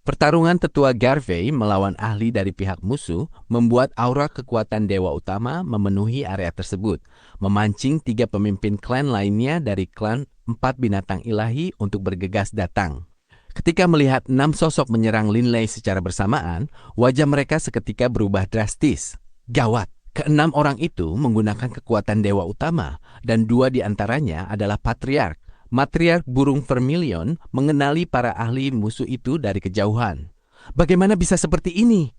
Pertarungan tetua Garvey melawan ahli dari pihak musuh membuat aura kekuatan dewa utama memenuhi area tersebut, memancing 3 pemimpin klan lainnya dari klan 4 binatang ilahi untuk bergegas datang. Ketika melihat 6 sosok menyerang Linley secara bersamaan, wajah mereka seketika berubah drastis. Gawat, ke-6 orang itu menggunakan kekuatan dewa utama, dan 2 di antaranya adalah patriark. Matriark burung vermilion mengenali para ahli musuh itu dari kejauhan. Bagaimana bisa seperti ini?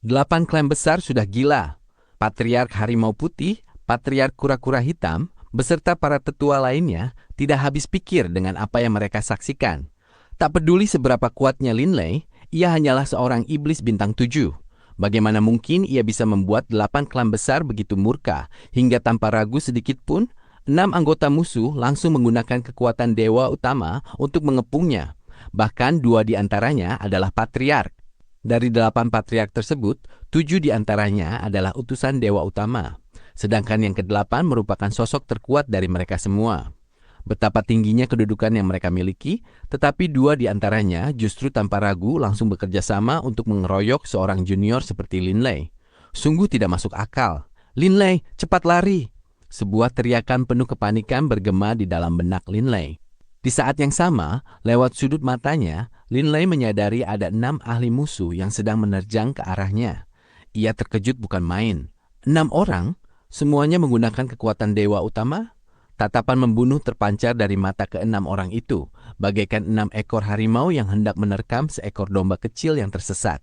8 klan besar sudah gila. Patriark harimau putih, patriark kura-kura hitam, beserta para tetua lainnya tidak habis pikir dengan apa yang mereka saksikan. Tak peduli seberapa kuatnya Linley, ia hanyalah seorang iblis bintang 7. Bagaimana mungkin ia bisa membuat 8 klan besar begitu murka, hingga tanpa ragu sedikit pun, 6 anggota musuh langsung menggunakan kekuatan dewa utama untuk mengepungnya. Bahkan 2 di antaranya adalah patriark. Dari 8 patriark tersebut, 7 di antaranya adalah utusan dewa utama. Sedangkan yang ke-8 merupakan sosok terkuat dari mereka semua. Betapa tingginya kedudukan yang mereka miliki, tetapi 2 di antaranya justru tanpa ragu langsung bekerja sama untuk mengeroyok seorang junior seperti Linley. Sungguh tidak masuk akal. Linley, cepat lari! Sebuah teriakan penuh kepanikan bergema di dalam benak Linley. Di saat yang sama, lewat sudut matanya, Linley menyadari ada 6 ahli musuh yang sedang menerjang ke arahnya. Ia terkejut bukan main. 6 orang, semuanya menggunakan kekuatan dewa utama. Tatapan membunuh terpancar dari mata ke-6 orang itu, bagaikan 6 ekor harimau yang hendak menerkam seekor domba kecil yang tersesat.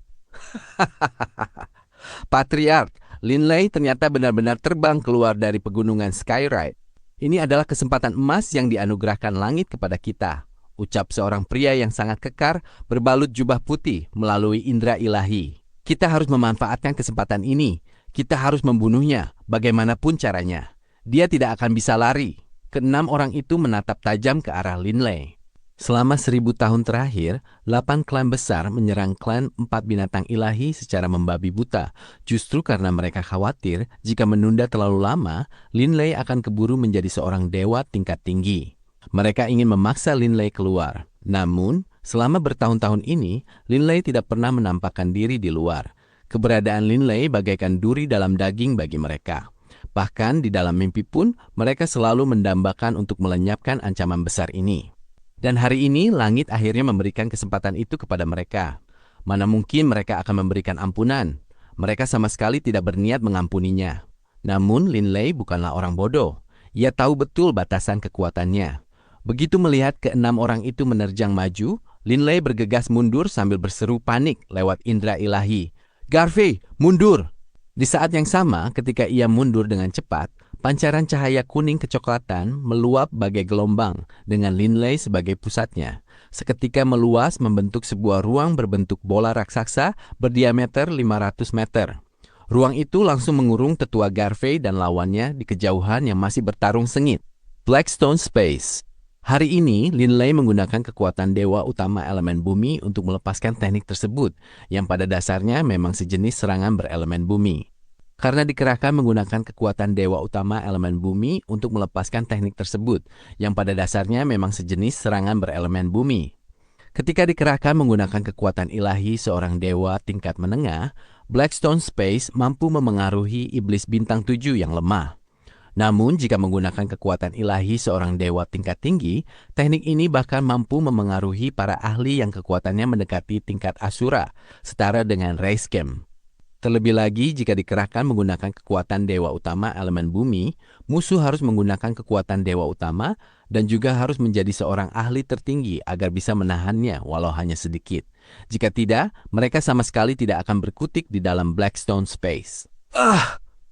Patriark, Linley ternyata benar-benar terbang keluar dari pegunungan Skyride. Ini adalah kesempatan emas yang dianugerahkan langit kepada kita, ucap seorang pria yang sangat kekar berbalut jubah putih melalui indera ilahi. Kita harus memanfaatkan kesempatan ini. Kita harus membunuhnya, bagaimanapun caranya. Dia tidak akan bisa lari. Ke-6 orang itu menatap tajam ke arah Linley. Selama 1000 tahun terakhir, 8 klan besar menyerang klan 4 binatang ilahi secara membabi buta. Justru karena mereka khawatir jika menunda terlalu lama, Linley akan keburu menjadi seorang dewa tingkat tinggi. Mereka ingin memaksa Linley keluar. Namun, selama bertahun-tahun ini, Linley tidak pernah menampakkan diri di luar. Keberadaan Linley bagaikan duri dalam daging bagi mereka. Bahkan di dalam mimpi pun, mereka selalu mendambakan untuk melenyapkan ancaman besar ini. Dan hari ini langit akhirnya memberikan kesempatan itu kepada mereka. Mana mungkin mereka akan memberikan ampunan. Mereka sama sekali tidak berniat mengampuninya. Namun Linley bukanlah orang bodoh. Ia tahu betul batasan kekuatannya. Begitu melihat ke-6 orang itu menerjang maju, Linley bergegas mundur sambil berseru panik lewat indera ilahi. Garvey, mundur! Di saat yang sama, ketika ia mundur dengan cepat, pancaran cahaya kuning kecoklatan meluap bagai gelombang dengan Linley sebagai pusatnya. Seketika meluas membentuk sebuah ruang berbentuk bola raksasa berdiameter 500 meter. Ruang itu langsung mengurung tetua Garvey dan lawannya di kejauhan yang masih bertarung sengit. Blackstone Space. Hari ini, Linley menggunakan kekuatan dewa utama elemen bumi untuk melepaskan teknik tersebut, yang pada dasarnya memang sejenis serangan berelemen bumi. Karena dikerahkan menggunakan kekuatan dewa utama elemen bumi untuk melepaskan teknik tersebut, yang pada dasarnya memang sejenis serangan berelemen bumi. Ketika dikerahkan menggunakan kekuatan ilahi seorang dewa tingkat menengah, Blackstone Space mampu memengaruhi iblis bintang 7 yang lemah. Namun jika menggunakan kekuatan ilahi seorang dewa tingkat tinggi, teknik ini bahkan mampu memengaruhi para ahli yang kekuatannya mendekati tingkat Asura, setara dengan Raiskem. Terlebih lagi jika dikerahkan menggunakan kekuatan dewa utama elemen bumi, musuh harus menggunakan kekuatan dewa utama dan juga harus menjadi seorang ahli tertinggi agar bisa menahannya walau hanya sedikit. Jika tidak, mereka sama sekali tidak akan berkutik di dalam Blackstone Space.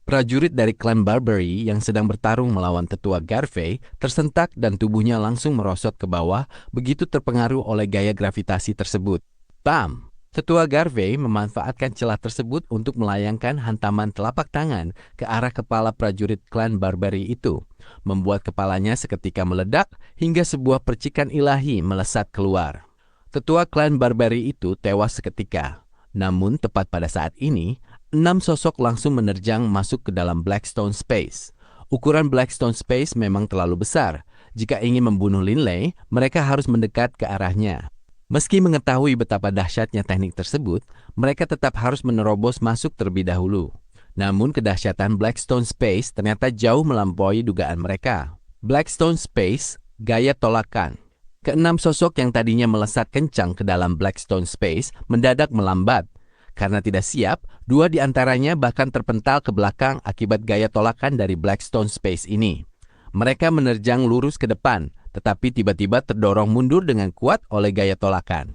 Prajurit dari klan Barbary yang sedang bertarung melawan tetua Garvey tersentak dan tubuhnya langsung merosot ke bawah begitu terpengaruh oleh gaya gravitasi tersebut. Bam! Tetua Garvey memanfaatkan celah tersebut untuk melayangkan hantaman telapak tangan ke arah kepala prajurit klan Barbary itu, membuat kepalanya seketika meledak hingga sebuah percikan ilahi melesat keluar. Tetua klan Barbary itu tewas seketika. Namun tepat pada saat ini, 6 sosok langsung menerjang masuk ke dalam Blackstone Space. Ukuran Blackstone Space memang terlalu besar. Jika ingin membunuh Linley, mereka harus mendekat ke arahnya. Meski mengetahui betapa dahsyatnya teknik tersebut, mereka tetap harus menerobos masuk terlebih dahulu. Namun kedahsyatan Blackstone Space ternyata jauh melampaui dugaan mereka. Blackstone Space, gaya tolakan. Keenam sosok yang tadinya melesat kencang ke dalam Blackstone Space mendadak melambat. Karena tidak siap, dua di antaranya bahkan terpental ke belakang akibat gaya tolakan dari Blackstone Space ini. Mereka menerjang lurus ke depan, tetapi tiba-tiba terdorong mundur dengan kuat oleh gaya tolakan.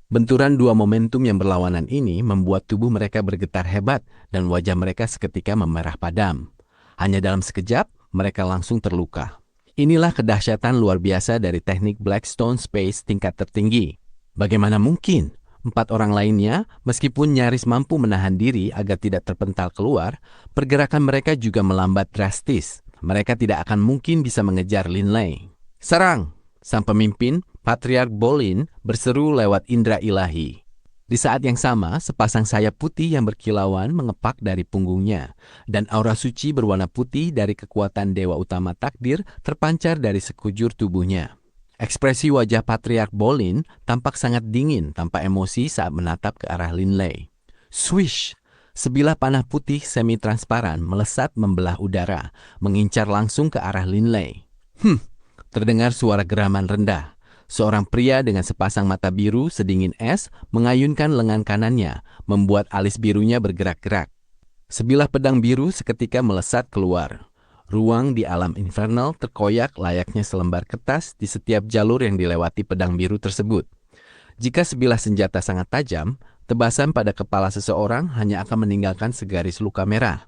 Benturan dua momentum yang berlawanan ini membuat tubuh mereka bergetar hebat dan wajah mereka seketika memerah padam. Hanya dalam sekejap, mereka langsung terluka. Inilah kedahsyatan luar biasa dari teknik Blackstone Space tingkat tertinggi. Bagaimana mungkin? 4 orang lainnya, meskipun nyaris mampu menahan diri agar tidak terpental keluar, pergerakan mereka juga melambat drastis. Mereka tidak akan mungkin bisa mengejar Linley. Serang! Sang pemimpin, Patriark Bolin, berseru lewat indera ilahi. Di saat yang sama, sepasang sayap putih yang berkilauan mengepak dari punggungnya, dan aura suci berwarna putih dari kekuatan Dewa Utama Takdir terpancar dari sekujur tubuhnya. Ekspresi wajah Patriark Bolin tampak sangat dingin tanpa emosi saat menatap ke arah Linley. Swish! Sebilah panah putih semi-transparan melesat membelah udara, mengincar langsung ke arah Linley. Terdengar suara geraman rendah. Seorang pria dengan sepasang mata biru sedingin es mengayunkan lengan kanannya, membuat alis birunya bergerak-gerak. Sebilah pedang biru seketika melesat keluar. Ruang di alam infernal terkoyak layaknya selembar kertas di setiap jalur yang dilewati pedang biru tersebut. Jika sebilah senjata sangat tajam, tebasan pada kepala seseorang hanya akan meninggalkan segaris luka merah.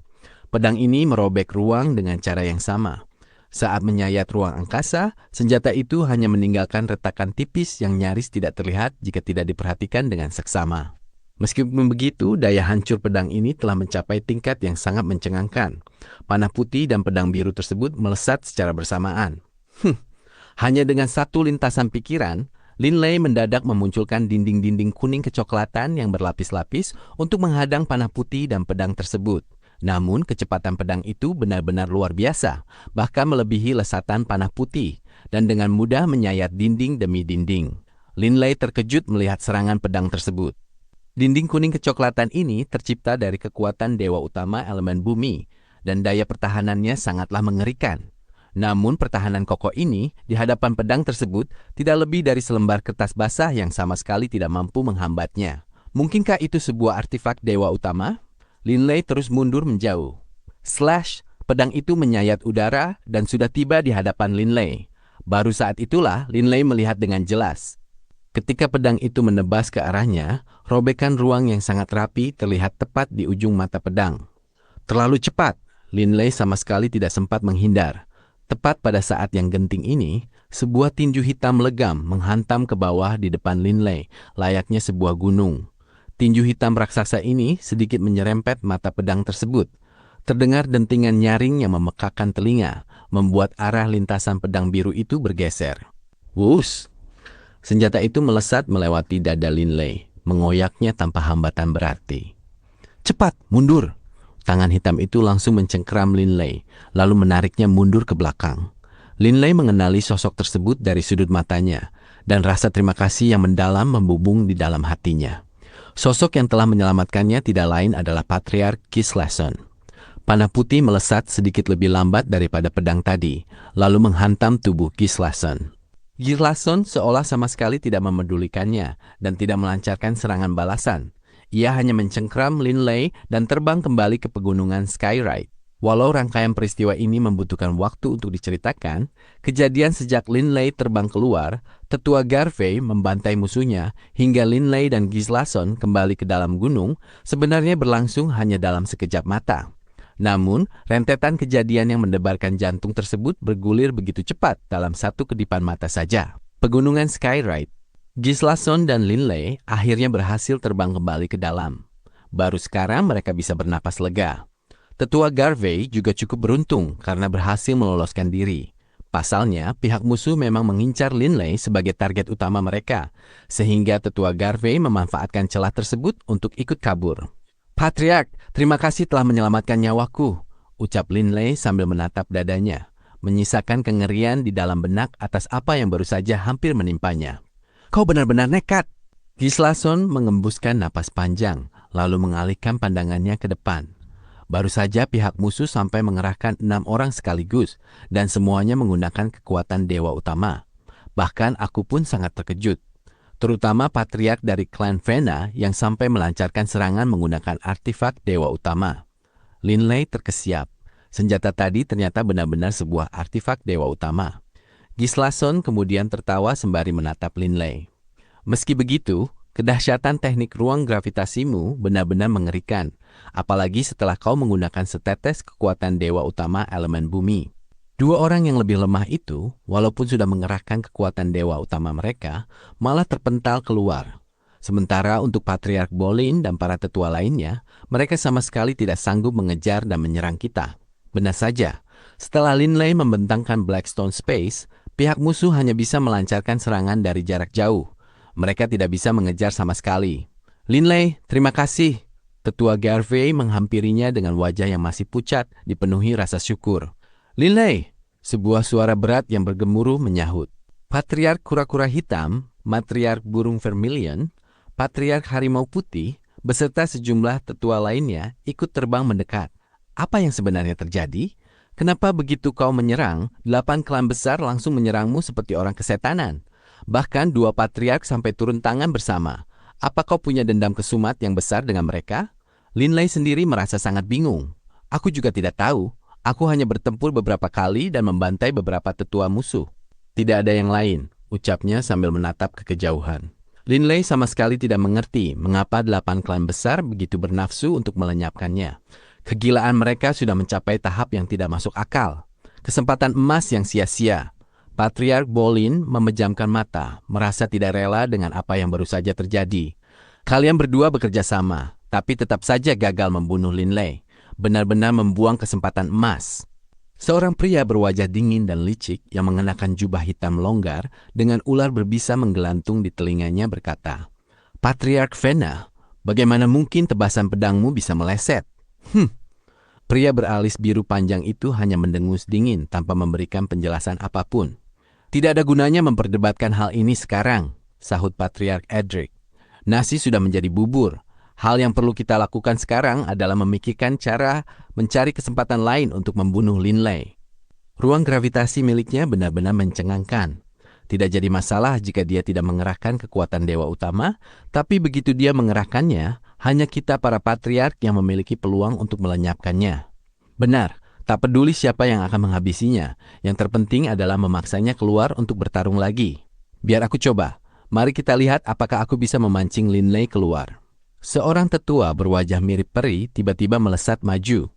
Pedang ini merobek ruang dengan cara yang sama. Saat menyayat ruang angkasa, senjata itu hanya meninggalkan retakan tipis yang nyaris tidak terlihat jika tidak diperhatikan dengan seksama. Meskipun begitu, daya hancur pedang ini telah mencapai tingkat yang sangat mencengangkan. Panah putih dan pedang biru tersebut melesat secara bersamaan. Hanya dengan satu lintasan pikiran, Linley mendadak memunculkan dinding-dinding kuning kecoklatan yang berlapis-lapis untuk menghadang panah putih dan pedang tersebut. Namun kecepatan pedang itu benar-benar luar biasa, bahkan melebihi lesatan panah putih, dan dengan mudah menyayat dinding demi dinding. Linley terkejut melihat serangan pedang tersebut. Dinding kuning kecoklatan ini tercipta dari kekuatan Dewa Utama elemen bumi, dan daya pertahanannya sangatlah mengerikan. Namun pertahanan kokoh ini di hadapan pedang tersebut tidak lebih dari selembar kertas basah yang sama sekali tidak mampu menghambatnya. Mungkinkah itu sebuah artefak Dewa Utama? Linley terus mundur menjauh. Slash! Pedang itu menyayat udara dan sudah tiba di hadapan Linley. Baru saat itulah Linley melihat dengan jelas. Ketika pedang itu menebas ke arahnya, robekan ruang yang sangat rapi terlihat tepat di ujung mata pedang. Terlalu cepat, Linley sama sekali tidak sempat menghindar. Tepat pada saat yang genting ini, sebuah tinju hitam legam menghantam ke bawah di depan Linley, layaknya sebuah gunung. Tinju hitam raksasa ini sedikit menyerempet mata pedang tersebut. Terdengar dentingan nyaring yang memekakkan telinga, membuat arah lintasan pedang biru itu bergeser. Wush! Senjata itu melesat melewati dada Linley, mengoyaknya tanpa hambatan berarti. Cepat, mundur! Tangan hitam itu langsung mencengkeram Linley, lalu menariknya mundur ke belakang. Linley mengenali sosok tersebut dari sudut matanya, dan rasa terima kasih yang mendalam membubung di dalam hatinya. Sosok yang telah menyelamatkannya tidak lain adalah Patriark Gislason. Panah putih melesat sedikit lebih lambat daripada pedang tadi, lalu menghantam tubuh Gislason. Gislason seolah sama sekali tidak memedulikannya dan tidak melancarkan serangan balasan. Ia hanya mencengkram Linley dan terbang kembali ke pegunungan Skyride. Walau rangkaian peristiwa ini membutuhkan waktu untuk diceritakan, kejadian sejak Linley terbang keluar, tetua Garvey membantai musuhnya, hingga Linley dan Gislason kembali ke dalam gunung, sebenarnya berlangsung hanya dalam sekejap mata. Namun, rentetan kejadian yang mendebarkan jantung tersebut bergulir begitu cepat dalam satu kedipan mata saja. Pegunungan Skyride. Gislason dan Linley akhirnya berhasil terbang kembali ke dalam. Baru sekarang mereka bisa bernapas lega. Tetua Garvey juga cukup beruntung karena berhasil meloloskan diri. Pasalnya, pihak musuh memang mengincar Linley sebagai target utama mereka, sehingga Tetua Garvey memanfaatkan celah tersebut untuk ikut kabur. Patriark, terima kasih telah menyelamatkan nyawaku, ucap Linley sambil menatap dadanya, menyisakan kengerian di dalam benak atas apa yang baru saja hampir menimpanya. Kau benar-benar nekat. Gislason mengembuskan napas panjang, lalu mengalihkan pandangannya ke depan. Baru saja pihak musuh sampai mengerahkan 6 orang sekaligus, dan semuanya menggunakan kekuatan dewa utama. Bahkan aku pun sangat terkejut. Terutama patriark dari klan Vena yang sampai melancarkan serangan menggunakan artefak dewa utama. Linley terkesiap. Senjata tadi ternyata benar-benar sebuah artefak dewa utama. Gislason kemudian tertawa sembari menatap Linley. Meski begitu, kedahsyatan teknik ruang gravitasimu benar-benar mengerikan, apalagi setelah kau menggunakan setetes kekuatan dewa utama elemen bumi. 2 orang yang lebih lemah itu, walaupun sudah mengerahkan kekuatan dewa utama mereka, malah terpental keluar. Sementara untuk Patriark Bolin dan para tetua lainnya, mereka sama sekali tidak sanggup mengejar dan menyerang kita. Benar saja, setelah Linley membentangkan Blackstone Space, pihak musuh hanya bisa melancarkan serangan dari jarak jauh. Mereka tidak bisa mengejar sama sekali. Linley, terima kasih. Tetua Garvey menghampirinya dengan wajah yang masih pucat, dipenuhi rasa syukur. Linley, sebuah suara berat yang bergemuruh menyahut. Patriark kura-kura hitam, matriark burung vermilion, patriark harimau putih, beserta sejumlah tetua lainnya ikut terbang mendekat. Apa yang sebenarnya terjadi? Kenapa begitu kau menyerang, 8 klan besar langsung menyerangmu seperti orang kesetanan? Bahkan 2 patriark sampai turun tangan bersama. Apa kau punya dendam kesumat yang besar dengan mereka? Linley sendiri merasa sangat bingung. Aku juga tidak tahu. Aku hanya bertempur beberapa kali dan membantai beberapa tetua musuh. Tidak ada yang lain, ucapnya sambil menatap ke kejauhan. Linley sama sekali tidak mengerti mengapa 8 klan besar begitu bernafsu untuk melenyapkannya. Kegilaan mereka sudah mencapai tahap yang tidak masuk akal. Kesempatan emas yang sia-sia. Patriark Bolin memejamkan mata, merasa tidak rela dengan apa yang baru saja terjadi. Kalian berdua bekerja sama, tapi tetap saja gagal membunuh Linley. Benar-benar membuang kesempatan emas. Seorang pria berwajah dingin dan licik yang mengenakan jubah hitam longgar dengan ular berbisa menggelantung di telinganya berkata, Patriark Vena, bagaimana mungkin tebasan pedangmu bisa meleset? Pria beralis biru panjang itu hanya mendengus dingin tanpa memberikan penjelasan apapun. Tidak ada gunanya memperdebatkan hal ini sekarang, sahut Patriark Edric. Nasi sudah menjadi bubur. Hal yang perlu kita lakukan sekarang adalah memikirkan cara mencari kesempatan lain untuk membunuh Linley. Ruang gravitasi miliknya benar-benar mencengangkan. Tidak jadi masalah jika dia tidak mengerahkan kekuatan dewa utama, tapi begitu dia mengerahkannya, hanya kita para patriark yang memiliki peluang untuk melenyapkannya. Benar. Tak peduli siapa yang akan menghabisinya, yang terpenting adalah memaksanya keluar untuk bertarung lagi. Biar aku coba. Mari kita lihat apakah aku bisa memancing Linley keluar. Seorang tetua berwajah mirip peri tiba-tiba melesat maju.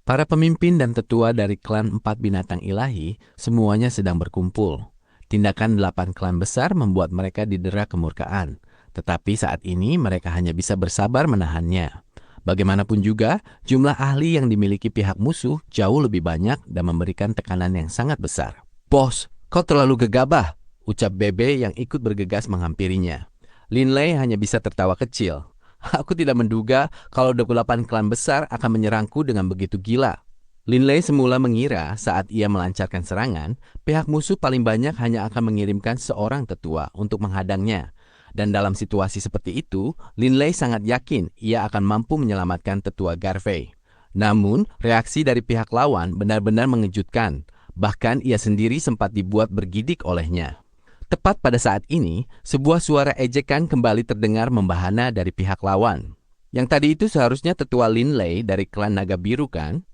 Para pemimpin dan tetua dari klan 4 binatang ilahi semuanya sedang berkumpul. Tindakan 8 klan besar membuat mereka didera kemurkaan. Tetapi saat ini mereka hanya bisa bersabar menahannya. Bagaimanapun juga, jumlah ahli yang dimiliki pihak musuh jauh lebih banyak dan memberikan tekanan yang sangat besar. Bos, kau terlalu gegabah, ucap Bebe yang ikut bergegas menghampirinya. Linley hanya bisa tertawa kecil. Aku tidak menduga kalau 28 klan besar akan menyerangku dengan begitu gila. Linley semula mengira saat ia melancarkan serangan, pihak musuh paling banyak hanya akan mengirimkan seorang tetua untuk menghadangnya. Dan dalam situasi seperti itu, Linley sangat yakin ia akan mampu menyelamatkan tetua Garvey. Namun, reaksi dari pihak lawan benar-benar mengejutkan. Bahkan ia sendiri sempat dibuat bergidik olehnya. Tepat pada saat ini, sebuah suara ejekan kembali terdengar membahana dari pihak lawan. Yang tadi itu seharusnya tetua Linley dari klan Naga Biru kan?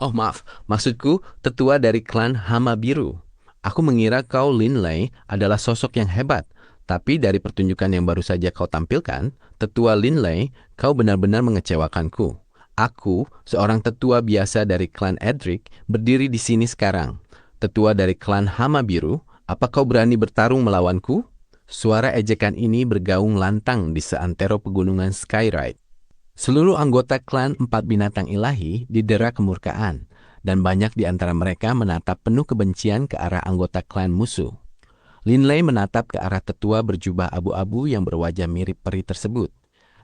Oh maaf, maksudku tetua dari klan Hama Biru. Aku mengira kau Linley adalah sosok yang hebat. Tapi dari pertunjukan yang baru saja kau tampilkan, tetua Linley, kau benar-benar mengecewakanku. Aku, seorang tetua biasa dari klan Edric, berdiri di sini sekarang. Tetua dari klan Hama Biru, apa kau berani bertarung melawanku? Suara ejekan ini bergaung lantang di seantero pegunungan Skyride. Seluruh anggota klan 4 binatang ilahi didera kemurkaan, dan banyak di antara mereka menatap penuh kebencian ke arah anggota klan musuh. Linley menatap ke arah tetua berjubah abu-abu yang berwajah mirip peri tersebut.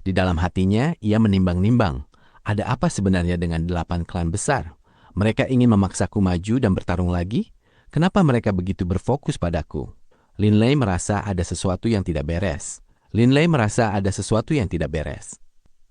Di dalam hatinya, ia menimbang-nimbang. Ada apa sebenarnya dengan 8 klan besar? Mereka ingin memaksaku maju dan bertarung lagi? Kenapa mereka begitu berfokus padaku? Linley merasa ada sesuatu yang tidak beres. Linley merasa ada sesuatu yang tidak beres.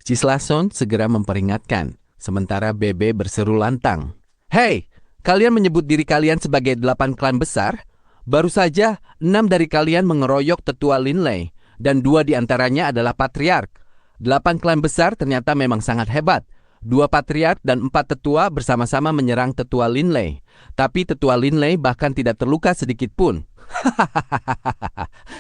Gislason segera memperingatkan, sementara Bebe berseru lantang. Hei, kalian menyebut diri kalian sebagai 8 klan besar? Baru saja 6 dari kalian mengeroyok tetua Linley, dan 2 di antaranya adalah patriark. 8 klan besar ternyata memang sangat hebat. 2 patriark dan 4 tetua bersama-sama menyerang tetua Linley. Tapi tetua Linley bahkan tidak terluka sedikit pun.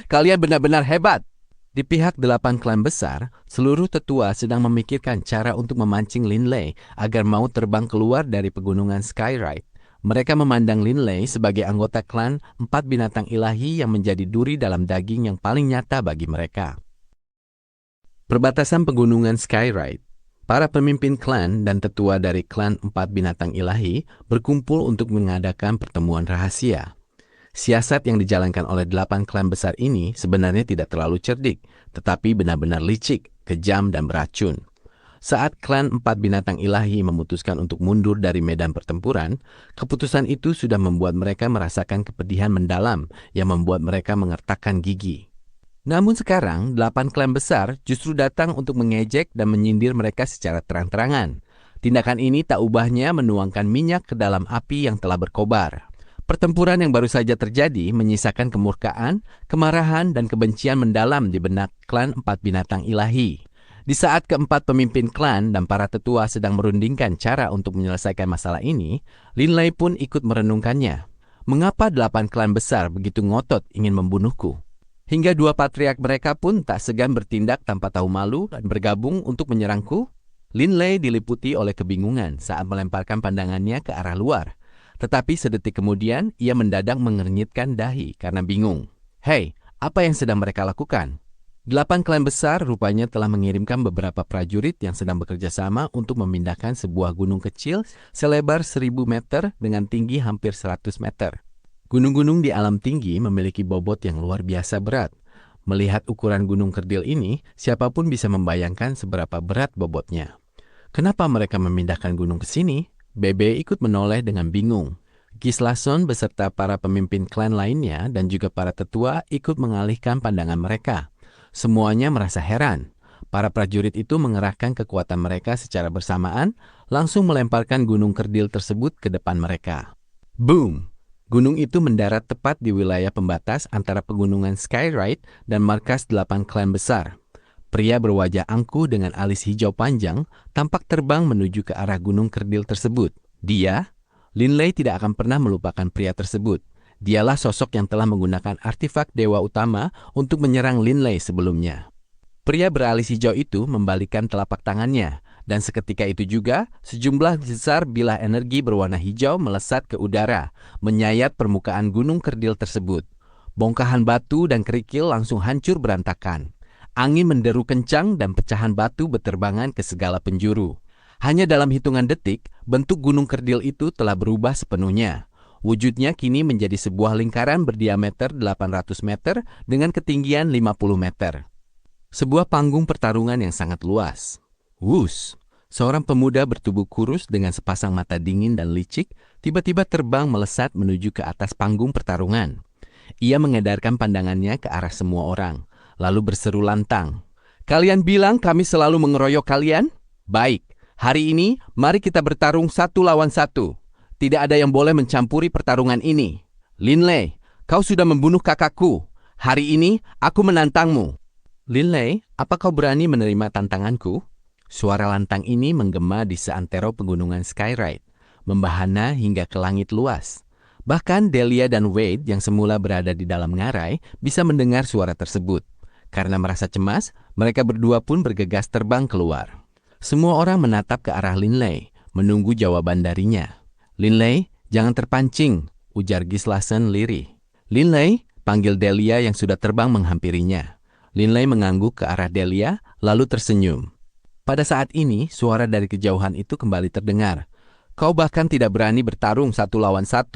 Kalian benar-benar hebat. Di pihak 8 klan besar, seluruh tetua sedang memikirkan cara untuk memancing Linley agar mau terbang keluar dari pegunungan Skyride. Mereka memandang Linley sebagai anggota klan 4 binatang ilahi yang menjadi duri dalam daging yang paling nyata bagi mereka. Perbatasan pegunungan Skyride. Para pemimpin klan dan tetua dari klan 4 binatang ilahi berkumpul untuk mengadakan pertemuan rahasia. Siasat yang dijalankan oleh 8 klan besar ini sebenarnya tidak terlalu cerdik, tetapi benar-benar licik, kejam, dan beracun. Saat klan 4 binatang ilahi memutuskan untuk mundur dari medan pertempuran, keputusan itu sudah membuat mereka merasakan kepedihan mendalam yang membuat mereka mengertakkan gigi. Namun sekarang, 8 klan besar justru datang untuk mengejek dan menyindir mereka secara terang-terangan. Tindakan ini tak ubahnya menuangkan minyak ke dalam api yang telah berkobar. Pertempuran yang baru saja terjadi menyisakan kemurkaan, kemarahan, dan kebencian mendalam di benak klan 4 binatang ilahi. Di saat keempat pemimpin klan dan para tetua sedang merundingkan cara untuk menyelesaikan masalah ini, Linley pun ikut merenungkannya. Mengapa 8 klan besar begitu ngotot ingin membunuhku? Hingga 2 patriark mereka pun tak segan bertindak tanpa tahu malu dan bergabung untuk menyerangku? Linley diliputi oleh kebingungan saat melemparkan pandangannya ke arah luar. Tetapi sedetik kemudian, ia mendadak mengernyitkan dahi karena bingung. Hei, apa yang sedang mereka lakukan? 8 klan besar rupanya telah mengirimkan beberapa prajurit yang sedang bekerja sama untuk memindahkan sebuah gunung kecil selebar 1000 meter dengan tinggi hampir 100 meter. Gunung-gunung di alam tinggi memiliki bobot yang luar biasa berat. Melihat ukuran gunung kerdil ini, siapapun bisa membayangkan seberapa berat bobotnya. Kenapa mereka memindahkan gunung ke sini? Bebe ikut menoleh dengan bingung. Gislason beserta para pemimpin klan lainnya dan juga para tetua ikut mengalihkan pandangan mereka. Semuanya merasa heran. Para prajurit itu mengerahkan kekuatan mereka secara bersamaan, langsung melemparkan gunung kerdil tersebut ke depan mereka. Boom! Gunung itu mendarat tepat di wilayah pembatas antara pegunungan Skyride dan markas 8 klan besar. Pria berwajah angkuh dengan alis hijau panjang tampak terbang menuju ke arah gunung kerdil tersebut. Linley tidak akan pernah melupakan pria tersebut. Dialah sosok yang telah menggunakan artefak dewa utama untuk menyerang Linley sebelumnya. Pria beralis hijau itu membalikkan telapak tangannya, dan seketika itu juga sejumlah besar bilah energi berwarna hijau melesat ke udara, menyayat permukaan gunung kerdil tersebut. Bongkahan batu dan kerikil langsung hancur berantakan. Angin menderu kencang dan pecahan batu berterbangan ke segala penjuru. Hanya dalam hitungan detik, bentuk gunung kerdil itu telah berubah sepenuhnya. Wujudnya kini menjadi sebuah lingkaran berdiameter 800 meter dengan ketinggian 50 meter. Sebuah panggung pertarungan yang sangat luas. Wush! Seorang pemuda bertubuh kurus dengan sepasang mata dingin dan licik tiba-tiba terbang melesat menuju ke atas panggung pertarungan. Ia mengedarkan pandangannya ke arah semua orang, lalu berseru lantang. Kalian bilang kami selalu mengeroyok kalian? Baik, hari ini mari kita bertarung 1 lawan 1. Tidak ada yang boleh mencampuri pertarungan ini. Linley, kau sudah membunuh kakakku. Hari ini aku menantangmu. Linley, apa kau berani menerima tantanganku? Suara lantang ini menggema di seantero pegunungan Skyride, membahana hingga ke langit luas. Bahkan Delia dan Wade yang semula berada di dalam ngarai bisa mendengar suara tersebut. Karena merasa cemas, mereka berdua pun bergegas terbang keluar. Semua orang menatap ke arah Linley, menunggu jawaban darinya. Linley, jangan terpancing, ujar Gislason lirih. Linley, panggil Delia yang sudah terbang menghampirinya. Linley mengangguk ke arah Delia, lalu tersenyum. Pada saat ini, suara dari kejauhan itu kembali terdengar. Kau bahkan tidak berani bertarung 1 lawan 1.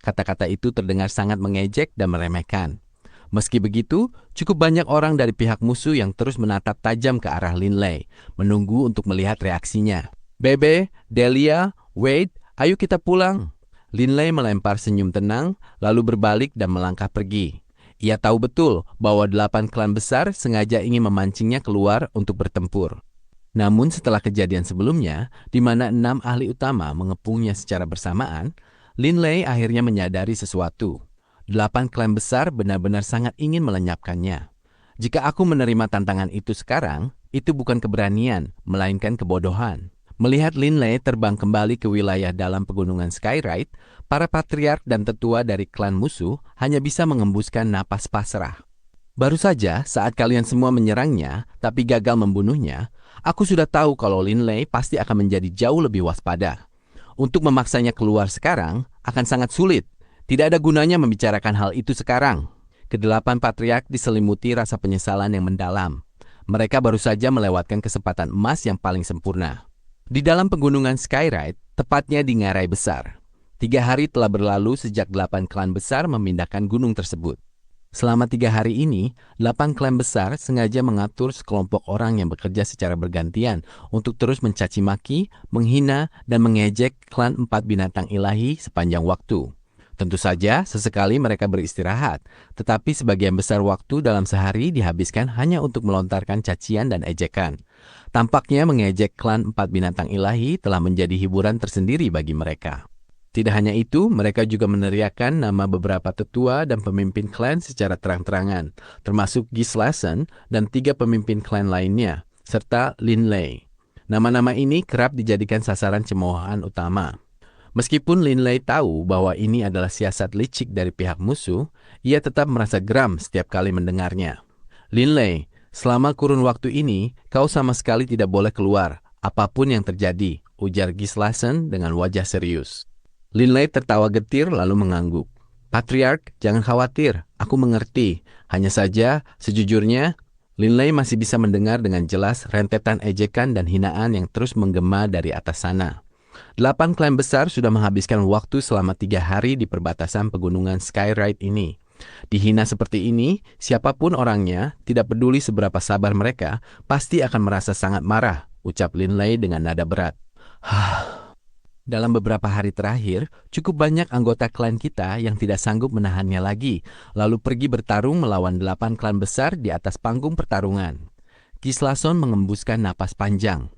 Kata-kata itu terdengar sangat mengejek dan meremehkan. Meski begitu, cukup banyak orang dari pihak musuh yang terus menatap tajam ke arah Linley, menunggu untuk melihat reaksinya. Bebe, Delia, Wade, ayo kita pulang. Linley melempar senyum tenang, lalu berbalik dan melangkah pergi. Ia tahu betul bahwa 8 klan besar sengaja ingin memancingnya keluar untuk bertempur. Namun setelah kejadian sebelumnya, di mana 6 ahli utama mengepungnya secara bersamaan, Linley akhirnya menyadari sesuatu. 8 klan besar benar-benar sangat ingin melenyapkannya. Jika aku menerima tantangan itu sekarang, itu bukan keberanian, melainkan kebodohan. Melihat Linley terbang kembali ke wilayah dalam pegunungan Skyride, para patriark dan tetua dari klan musuh hanya bisa mengembuskan napas pasrah. Baru saja saat kalian semua menyerangnya, tapi gagal membunuhnya, aku sudah tahu kalau Linley pasti akan menjadi jauh lebih waspada. Untuk memaksanya keluar sekarang akan sangat sulit. Tidak ada gunanya membicarakan hal itu sekarang. Kedelapan patriark diselimuti rasa penyesalan yang mendalam. Mereka baru saja melewatkan kesempatan emas yang paling sempurna. Di dalam pegunungan Skyride, tepatnya di Ngarai Besar. 3 hari telah berlalu sejak 8 klan besar memindahkan gunung tersebut. Selama 3 hari ini, 8 klan besar sengaja mengatur sekelompok orang yang bekerja secara bergantian untuk terus mencaci maki, menghina, dan mengejek klan 4 binatang ilahi sepanjang waktu. Tentu saja, sesekali mereka beristirahat, tetapi sebagian besar waktu dalam sehari dihabiskan hanya untuk melontarkan cacian dan ejekan. Tampaknya mengejek klan 4 binatang ilahi telah menjadi hiburan tersendiri bagi mereka. Tidak hanya itu, mereka juga meneriakkan nama beberapa tetua dan pemimpin klan secara terang-terangan, termasuk Gislason dan 3 pemimpin klan lainnya, serta Linley. Nama-nama ini kerap dijadikan sasaran cemoohan utama. Meskipun Linley tahu bahwa ini adalah siasat licik dari pihak musuh, ia tetap merasa geram setiap kali mendengarnya. Linley, selama kurun waktu ini, kau sama sekali tidak boleh keluar, apapun yang terjadi, ujar Gislason dengan wajah serius. Linley tertawa getir lalu mengangguk. Patriark, jangan khawatir, aku mengerti. Hanya saja, sejujurnya, Linley masih bisa mendengar dengan jelas rentetan ejekan dan hinaan yang terus menggema dari atas sana. 8 klan besar sudah menghabiskan waktu selama 3 hari di perbatasan pegunungan Skyride ini. Dihina seperti ini, siapapun orangnya, tidak peduli seberapa sabar mereka, pasti akan merasa sangat marah, ucap Linley dengan nada berat. Dalam beberapa hari terakhir, cukup banyak anggota klan kita yang tidak sanggup menahannya lagi, lalu pergi bertarung melawan 8 klan besar di atas panggung pertarungan. Gislason mengembuskan napas panjang.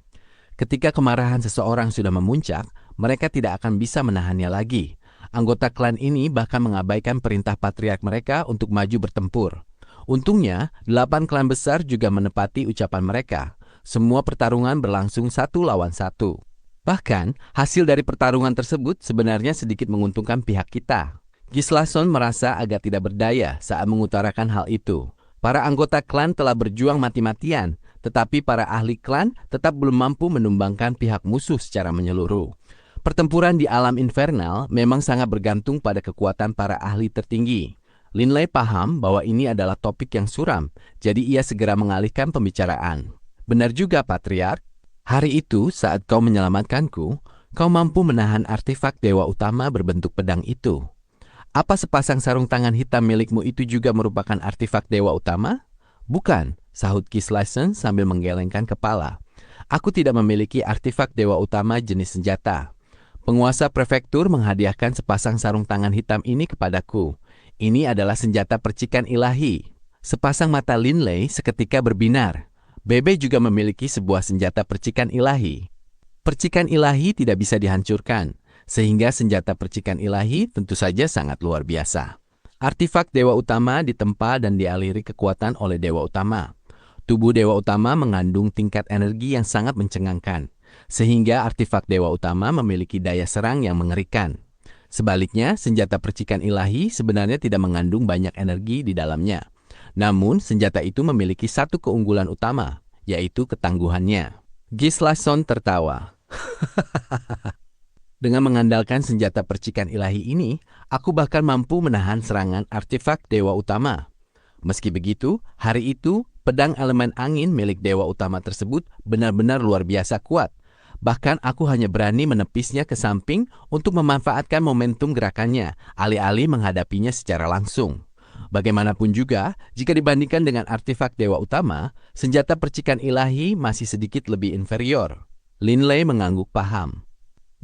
Ketika kemarahan seseorang sudah memuncak, mereka tidak akan bisa menahannya lagi. Anggota klan ini bahkan mengabaikan perintah patriark mereka untuk maju bertempur. Untungnya, 8 klan besar juga menepati ucapan mereka. Semua pertarungan berlangsung 1 lawan 1. Bahkan, hasil dari pertarungan tersebut sebenarnya sedikit menguntungkan pihak kita. Gislason merasa agak tidak berdaya saat mengutarakan hal itu. Para anggota klan telah berjuang mati-matian, tetapi para ahli klan tetap belum mampu menumbangkan pihak musuh secara menyeluruh. Pertempuran di alam infernal memang sangat bergantung pada kekuatan para ahli tertinggi. Linley paham bahwa ini adalah topik yang suram, jadi ia segera mengalihkan pembicaraan. Benar juga, Patriark. Hari itu saat kau menyelamatkanku, kau mampu menahan artefak dewa utama berbentuk pedang itu. Apa sepasang sarung tangan hitam milikmu itu juga merupakan artefak dewa utama? Bukan, sahut Gislason sambil menggelengkan kepala. Aku tidak memiliki artefak dewa utama jenis senjata. Penguasa prefektur menghadiahkan sepasang sarung tangan hitam ini kepadaku. Ini adalah senjata percikan ilahi. Sepasang mata Linley seketika berbinar. Bebe juga memiliki sebuah senjata percikan ilahi. Percikan ilahi tidak bisa dihancurkan, sehingga senjata percikan ilahi tentu saja sangat luar biasa. Artefak dewa utama ditempa dan dialiri kekuatan oleh dewa utama. Tubuh dewa utama mengandung tingkat energi yang sangat mencengangkan, sehingga artefak dewa utama memiliki daya serang yang mengerikan. Sebaliknya, senjata percikan ilahi sebenarnya tidak mengandung banyak energi di dalamnya. Namun, senjata itu memiliki satu keunggulan utama, yaitu ketangguhannya. Gislason tertawa. Dengan mengandalkan senjata percikan ilahi ini, aku bahkan mampu menahan serangan artefak dewa utama. Meski begitu, hari itu, pedang elemen angin milik dewa utama tersebut benar-benar luar biasa kuat. Bahkan aku hanya berani menepisnya ke samping untuk memanfaatkan momentum gerakannya, alih-alih menghadapinya secara langsung. Bagaimanapun juga, jika dibandingkan dengan artefak dewa utama, senjata percikan ilahi masih sedikit lebih inferior. Linley mengangguk paham.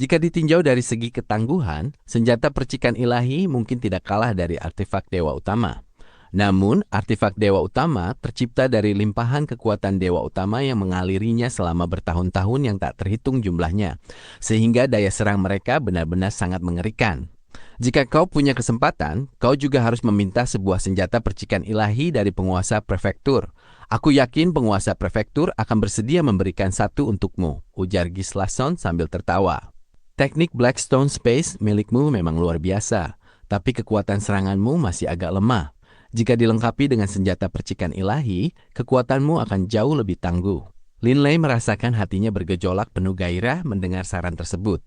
Jika ditinjau dari segi ketangguhan, senjata percikan ilahi mungkin tidak kalah dari artefak dewa utama. Namun, artefak dewa utama tercipta dari limpahan kekuatan dewa utama yang mengalirinya selama bertahun-tahun yang tak terhitung jumlahnya, sehingga daya serang mereka benar-benar sangat mengerikan. Jika kau punya kesempatan, kau juga harus meminta sebuah senjata percikan ilahi dari penguasa prefektur. Aku yakin penguasa prefektur akan bersedia memberikan satu untukmu, ujar Gislason sambil tertawa. Teknik Blackstone Space milikmu memang luar biasa, tapi kekuatan seranganmu masih agak lemah. Jika dilengkapi dengan senjata percikan ilahi, kekuatanmu akan jauh lebih tangguh. Linley merasakan hatinya bergejolak penuh gairah mendengar saran tersebut.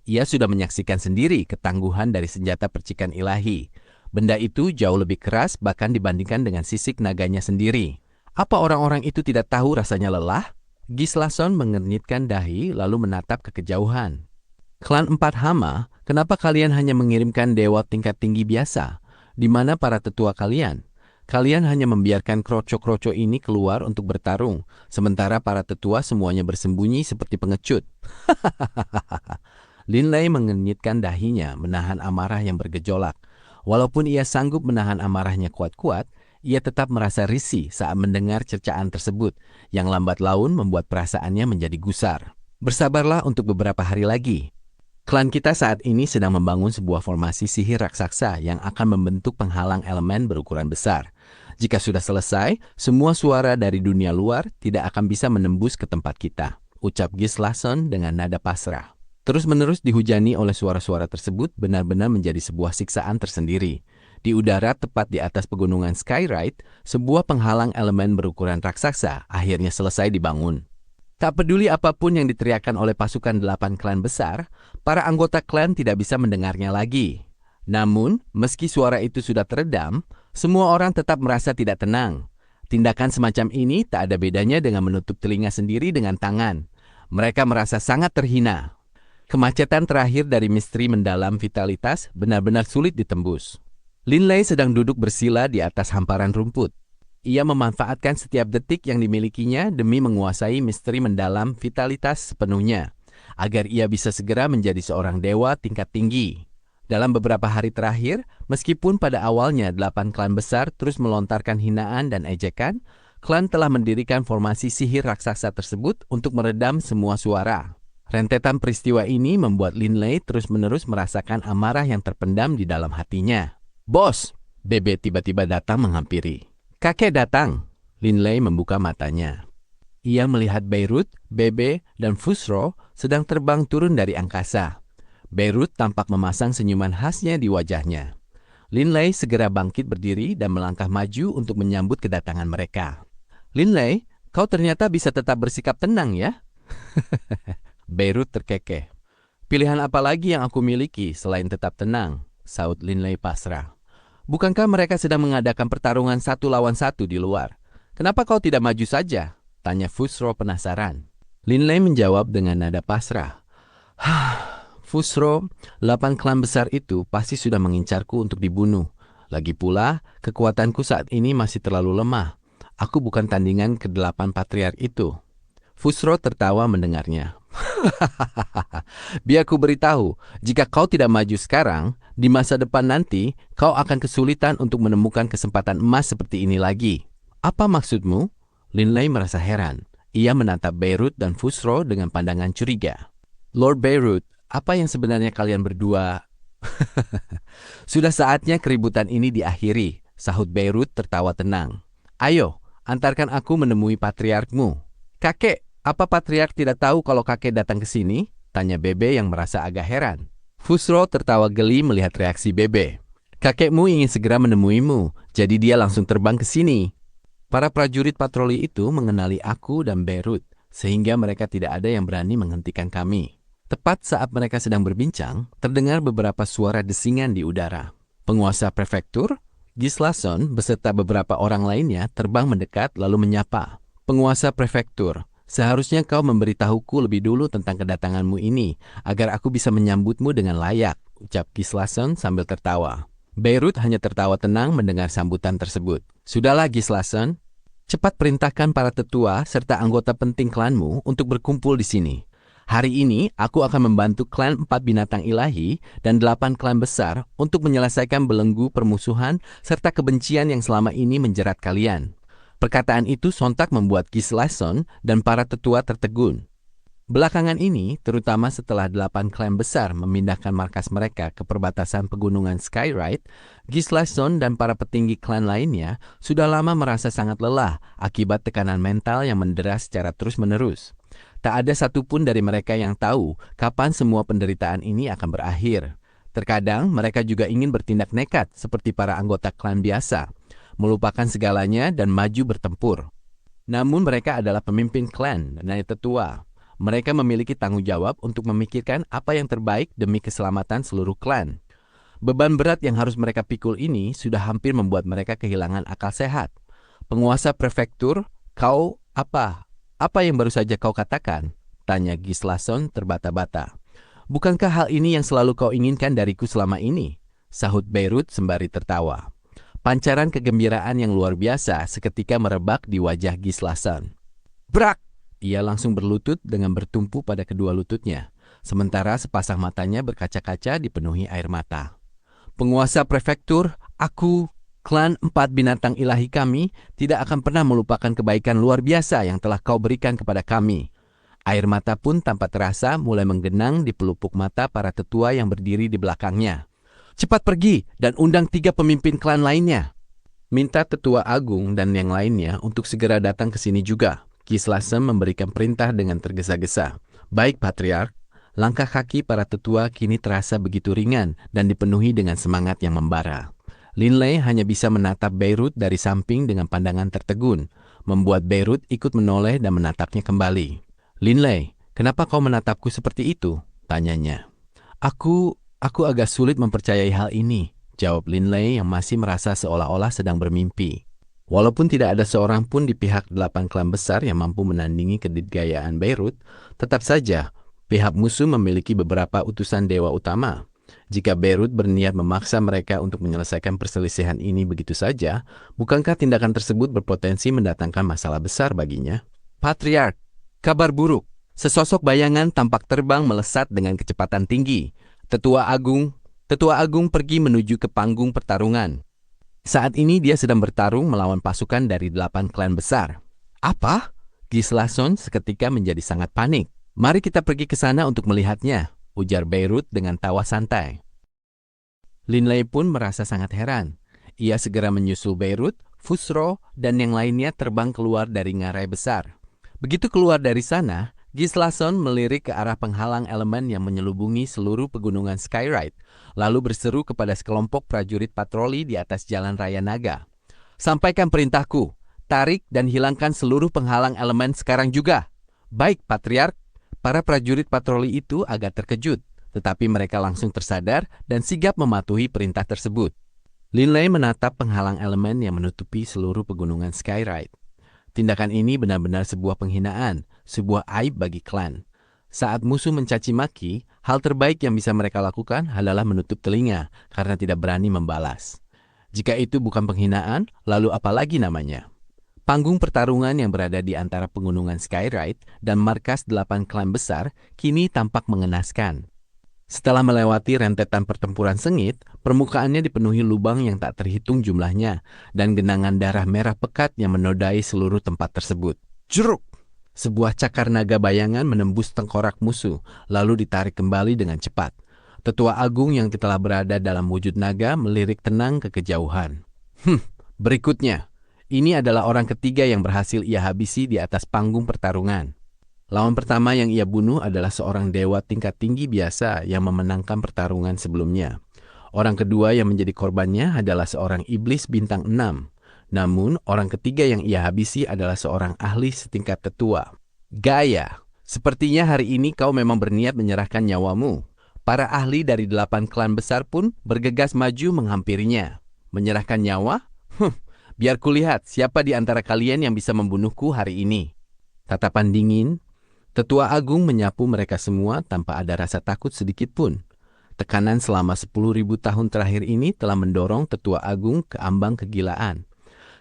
Ia sudah menyaksikan sendiri ketangguhan dari senjata percikan ilahi. Benda itu jauh lebih keras bahkan dibandingkan dengan sisik naganya sendiri. Apa orang-orang itu tidak tahu rasanya lelah? Gislason mengernyitkan dahi lalu menatap ke kejauhan. Klan Empat Hama, kenapa kalian hanya mengirimkan dewa tingkat tinggi biasa? Di mana para tetua kalian? Kalian hanya membiarkan kroco-kroco ini keluar untuk bertarung, sementara para tetua semuanya bersembunyi seperti pengecut. Linley mengernyitkan dahinya, menahan amarah yang bergejolak. Walaupun ia sanggup menahan amarahnya kuat-kuat, ia tetap merasa risih saat mendengar cercaan tersebut, yang lambat laun membuat perasaannya menjadi gusar. Bersabarlah untuk beberapa hari lagi. Klan kita saat ini sedang membangun sebuah formasi sihir raksasa yang akan membentuk penghalang elemen berukuran besar. Jika sudah selesai, semua suara dari dunia luar tidak akan bisa menembus ke tempat kita, ucap Gislason dengan nada pasrah. Terus-menerus dihujani oleh suara-suara tersebut benar-benar menjadi sebuah siksaan tersendiri. Di udara tepat di atas pegunungan Skyride, sebuah penghalang elemen berukuran raksasa akhirnya selesai dibangun. Tak peduli apapun yang diteriakkan oleh pasukan 8 klan besar, para anggota klan tidak bisa mendengarnya lagi. Namun, meski suara itu sudah teredam, semua orang tetap merasa tidak tenang. Tindakan semacam ini tak ada bedanya dengan menutup telinga sendiri dengan tangan. Mereka merasa sangat terhina. Kemacetan terakhir dari misteri mendalam vitalitas benar-benar sulit ditembus. Linley sedang duduk bersila di atas hamparan rumput. Ia memanfaatkan setiap detik yang dimilikinya demi menguasai misteri mendalam vitalitas sepenuhnya, agar ia bisa segera menjadi seorang dewa tingkat tinggi. Dalam beberapa hari terakhir, meskipun pada awalnya 8 klan besar terus melontarkan hinaan dan ejekan, klan telah mendirikan formasi sihir raksasa tersebut untuk meredam semua suara. Rentetan peristiwa ini membuat Linley terus-menerus merasakan amarah yang terpendam di dalam hatinya. "Bos!" Bebe tiba-tiba datang menghampiri. "Kakek datang." Linley membuka matanya. Ia melihat Beirut, Bebe, dan Fusro sedang terbang turun dari angkasa. Beirut tampak memasang senyuman khasnya di wajahnya. Linley segera bangkit berdiri dan melangkah maju untuk menyambut kedatangan mereka. "Linley, kau ternyata bisa tetap bersikap tenang ya?" Beirut terkekeh. "Pilihan apa lagi yang aku miliki selain tetap tenang?" Saut Linley pasrah. "Bukankah mereka sedang mengadakan pertarungan 1 lawan 1 di luar? Kenapa kau tidak maju saja?" Tanya Fusro penasaran. Linley menjawab dengan nada pasrah. "Fusro, 8 klan besar itu pasti sudah mengincarku untuk dibunuh. Lagi pula, kekuatanku saat ini masih terlalu lemah. Aku bukan tandingan ke-8 patriark itu." Fusro tertawa mendengarnya. "Biar ku beritahu, jika kau tidak maju sekarang, di masa depan nanti, kau akan kesulitan untuk menemukan kesempatan emas seperti ini lagi." "Apa maksudmu?" Linley merasa heran. Ia menatap Beirut dan Fusro dengan pandangan curiga. "Lord Beirut, apa yang sebenarnya kalian berdua?" "Sudah saatnya keributan ini diakhiri," sahut Beirut tertawa tenang. "Ayo, antarkan aku menemui patriarkmu." "Kakek, apa patriark tidak tahu kalau kakek datang ke sini?" Tanya Bebe yang merasa agak heran. Fusro tertawa geli melihat reaksi Bebe. "Kakekmu ingin segera menemuimu, jadi dia langsung terbang ke sini." Para prajurit patroli itu mengenali aku dan Beirut, sehingga mereka tidak ada yang berani menghentikan kami. Tepat saat mereka sedang berbincang, terdengar beberapa suara desingan di udara. Penguasa prefektur, Gislason, beserta beberapa orang lainnya terbang mendekat lalu menyapa. "Penguasa prefektur, seharusnya kau memberitahuku lebih dulu tentang kedatanganmu ini, agar aku bisa menyambutmu dengan layak," ucap Gislason sambil tertawa. Beirut hanya tertawa tenang mendengar sambutan tersebut. "Sudahlah Gislason, cepat perintahkan para tetua serta anggota penting klanmu untuk berkumpul di sini. Hari ini, aku akan membantu klan 4 binatang ilahi dan 8 klan besar untuk menyelesaikan belenggu permusuhan serta kebencian yang selama ini menjerat kalian. Perkataan itu sontak membuat Gislason dan para tetua tertegun. Belakangan ini, terutama setelah 8 klan besar memindahkan markas mereka ke perbatasan pegunungan Skyride, Gislason dan para petinggi klan lainnya sudah lama merasa sangat lelah akibat tekanan mental yang mendera secara terus-menerus. Tak ada satupun dari mereka yang tahu kapan semua penderitaan ini akan berakhir. Terkadang mereka juga ingin bertindak nekat seperti para anggota klan biasa, melupakan segalanya dan maju bertempur. Namun mereka adalah pemimpin klan dan tetua. Mereka memiliki tanggung jawab untuk memikirkan apa yang terbaik demi keselamatan seluruh klan. Beban berat yang harus mereka pikul ini sudah hampir membuat mereka kehilangan akal sehat. Penguasa prefektur, kau apa? Apa yang baru saja kau katakan? Tanya Gislason terbata-bata. Bukankah hal ini yang selalu kau inginkan dariku selama ini? Sahut Beirut sembari tertawa. Pancaran kegembiraan yang luar biasa seketika merebak di wajah Gislason. Brak! Ia langsung berlutut dengan bertumpu pada kedua lututnya, sementara sepasang matanya berkaca-kaca dipenuhi air mata. Penguasa prefektur, aku, klan 4 binatang ilahi kami, tidak akan pernah melupakan kebaikan luar biasa yang telah kau berikan kepada kami. Air mata pun tanpa terasa mulai menggenang di pelupuk mata para tetua yang berdiri di belakangnya. Cepat pergi dan undang 3 pemimpin klan lainnya. Minta tetua agung dan yang lainnya untuk segera datang ke sini juga. Gislason memberikan perintah dengan tergesa-gesa. Baik, Patriark. Langkah kaki para tetua kini terasa begitu ringan dan dipenuhi dengan semangat yang membara. Linley hanya bisa menatap Beirut dari samping dengan pandangan tertegun, membuat Beirut ikut menoleh dan menatapnya kembali. Linley, kenapa kau menatapku seperti itu? Tanyanya. Aku agak sulit mempercayai hal ini, jawab Linley yang masih merasa seolah-olah sedang bermimpi. Walaupun tidak ada seorang pun di pihak 8 klan besar yang mampu menandingi kedikdayaan Beirut, tetap saja pihak musuh memiliki beberapa utusan dewa utama. Jika Beirut berniat memaksa mereka untuk menyelesaikan perselisihan ini begitu saja, bukankah tindakan tersebut berpotensi mendatangkan masalah besar baginya? Patriark, kabar buruk. Sesosok bayangan tampak terbang melesat dengan kecepatan tinggi. Tetua Agung pergi menuju ke panggung pertarungan. Saat ini dia sedang bertarung melawan pasukan dari 8 klan besar. Apa? Gislason seketika menjadi sangat panik. Mari kita pergi ke sana untuk melihatnya, ujar Beirut dengan tawa santai. Linley pun merasa sangat heran. Ia segera menyusul Beirut, Fusro, dan yang lainnya terbang keluar dari ngarai besar. Begitu keluar dari sana, Gislason melirik ke arah penghalang elemen yang menyelubungi seluruh pegunungan Skyride, lalu berseru kepada sekelompok prajurit patroli di atas jalan raya naga. Sampaikan perintahku, tarik dan hilangkan seluruh penghalang elemen sekarang juga. Baik, Patriark. Para prajurit patroli itu agak terkejut, tetapi mereka langsung tersadar dan sigap mematuhi perintah tersebut. Linley menatap penghalang elemen yang menutupi seluruh pegunungan Skyride. Tindakan ini benar-benar sebuah penghinaan, sebuah aib bagi klan. Saat musuh mencaci maki, hal terbaik yang bisa mereka lakukan adalah menutup telinga karena tidak berani membalas. Jika itu bukan penghinaan, lalu apa lagi namanya? Panggung pertarungan yang berada di antara pegunungan Skyride dan markas 8 klan besar kini tampak mengenaskan. Setelah melewati rentetan pertempuran sengit, permukaannya dipenuhi lubang yang tak terhitung jumlahnya dan genangan darah merah pekat yang menodai seluruh tempat tersebut. Jeruk! Sebuah cakar naga bayangan menembus tengkorak musuh, lalu ditarik kembali dengan cepat. Tetua Agung yang telah berada dalam wujud naga melirik tenang ke kejauhan. Berikutnya, ini adalah orang ketiga yang berhasil ia habisi di atas panggung pertarungan. Lawan pertama yang ia bunuh adalah seorang dewa tingkat tinggi biasa yang memenangkan pertarungan sebelumnya. Orang kedua yang menjadi korbannya adalah seorang iblis bintang 6. Namun, orang ketiga yang ia habisi adalah seorang ahli setingkat tetua. Gaia, sepertinya hari ini kau memang berniat menyerahkan nyawamu. Para ahli dari 8 klan besar pun bergegas maju menghampirinya. Menyerahkan nyawa? Biar kulihat siapa di antara kalian yang bisa membunuhku hari ini. Tatapan dingin, Tetua Agung menyapu mereka semua tanpa ada rasa takut sedikit pun. Tekanan selama 10.000 tahun terakhir ini telah mendorong Tetua Agung ke ambang kegilaan.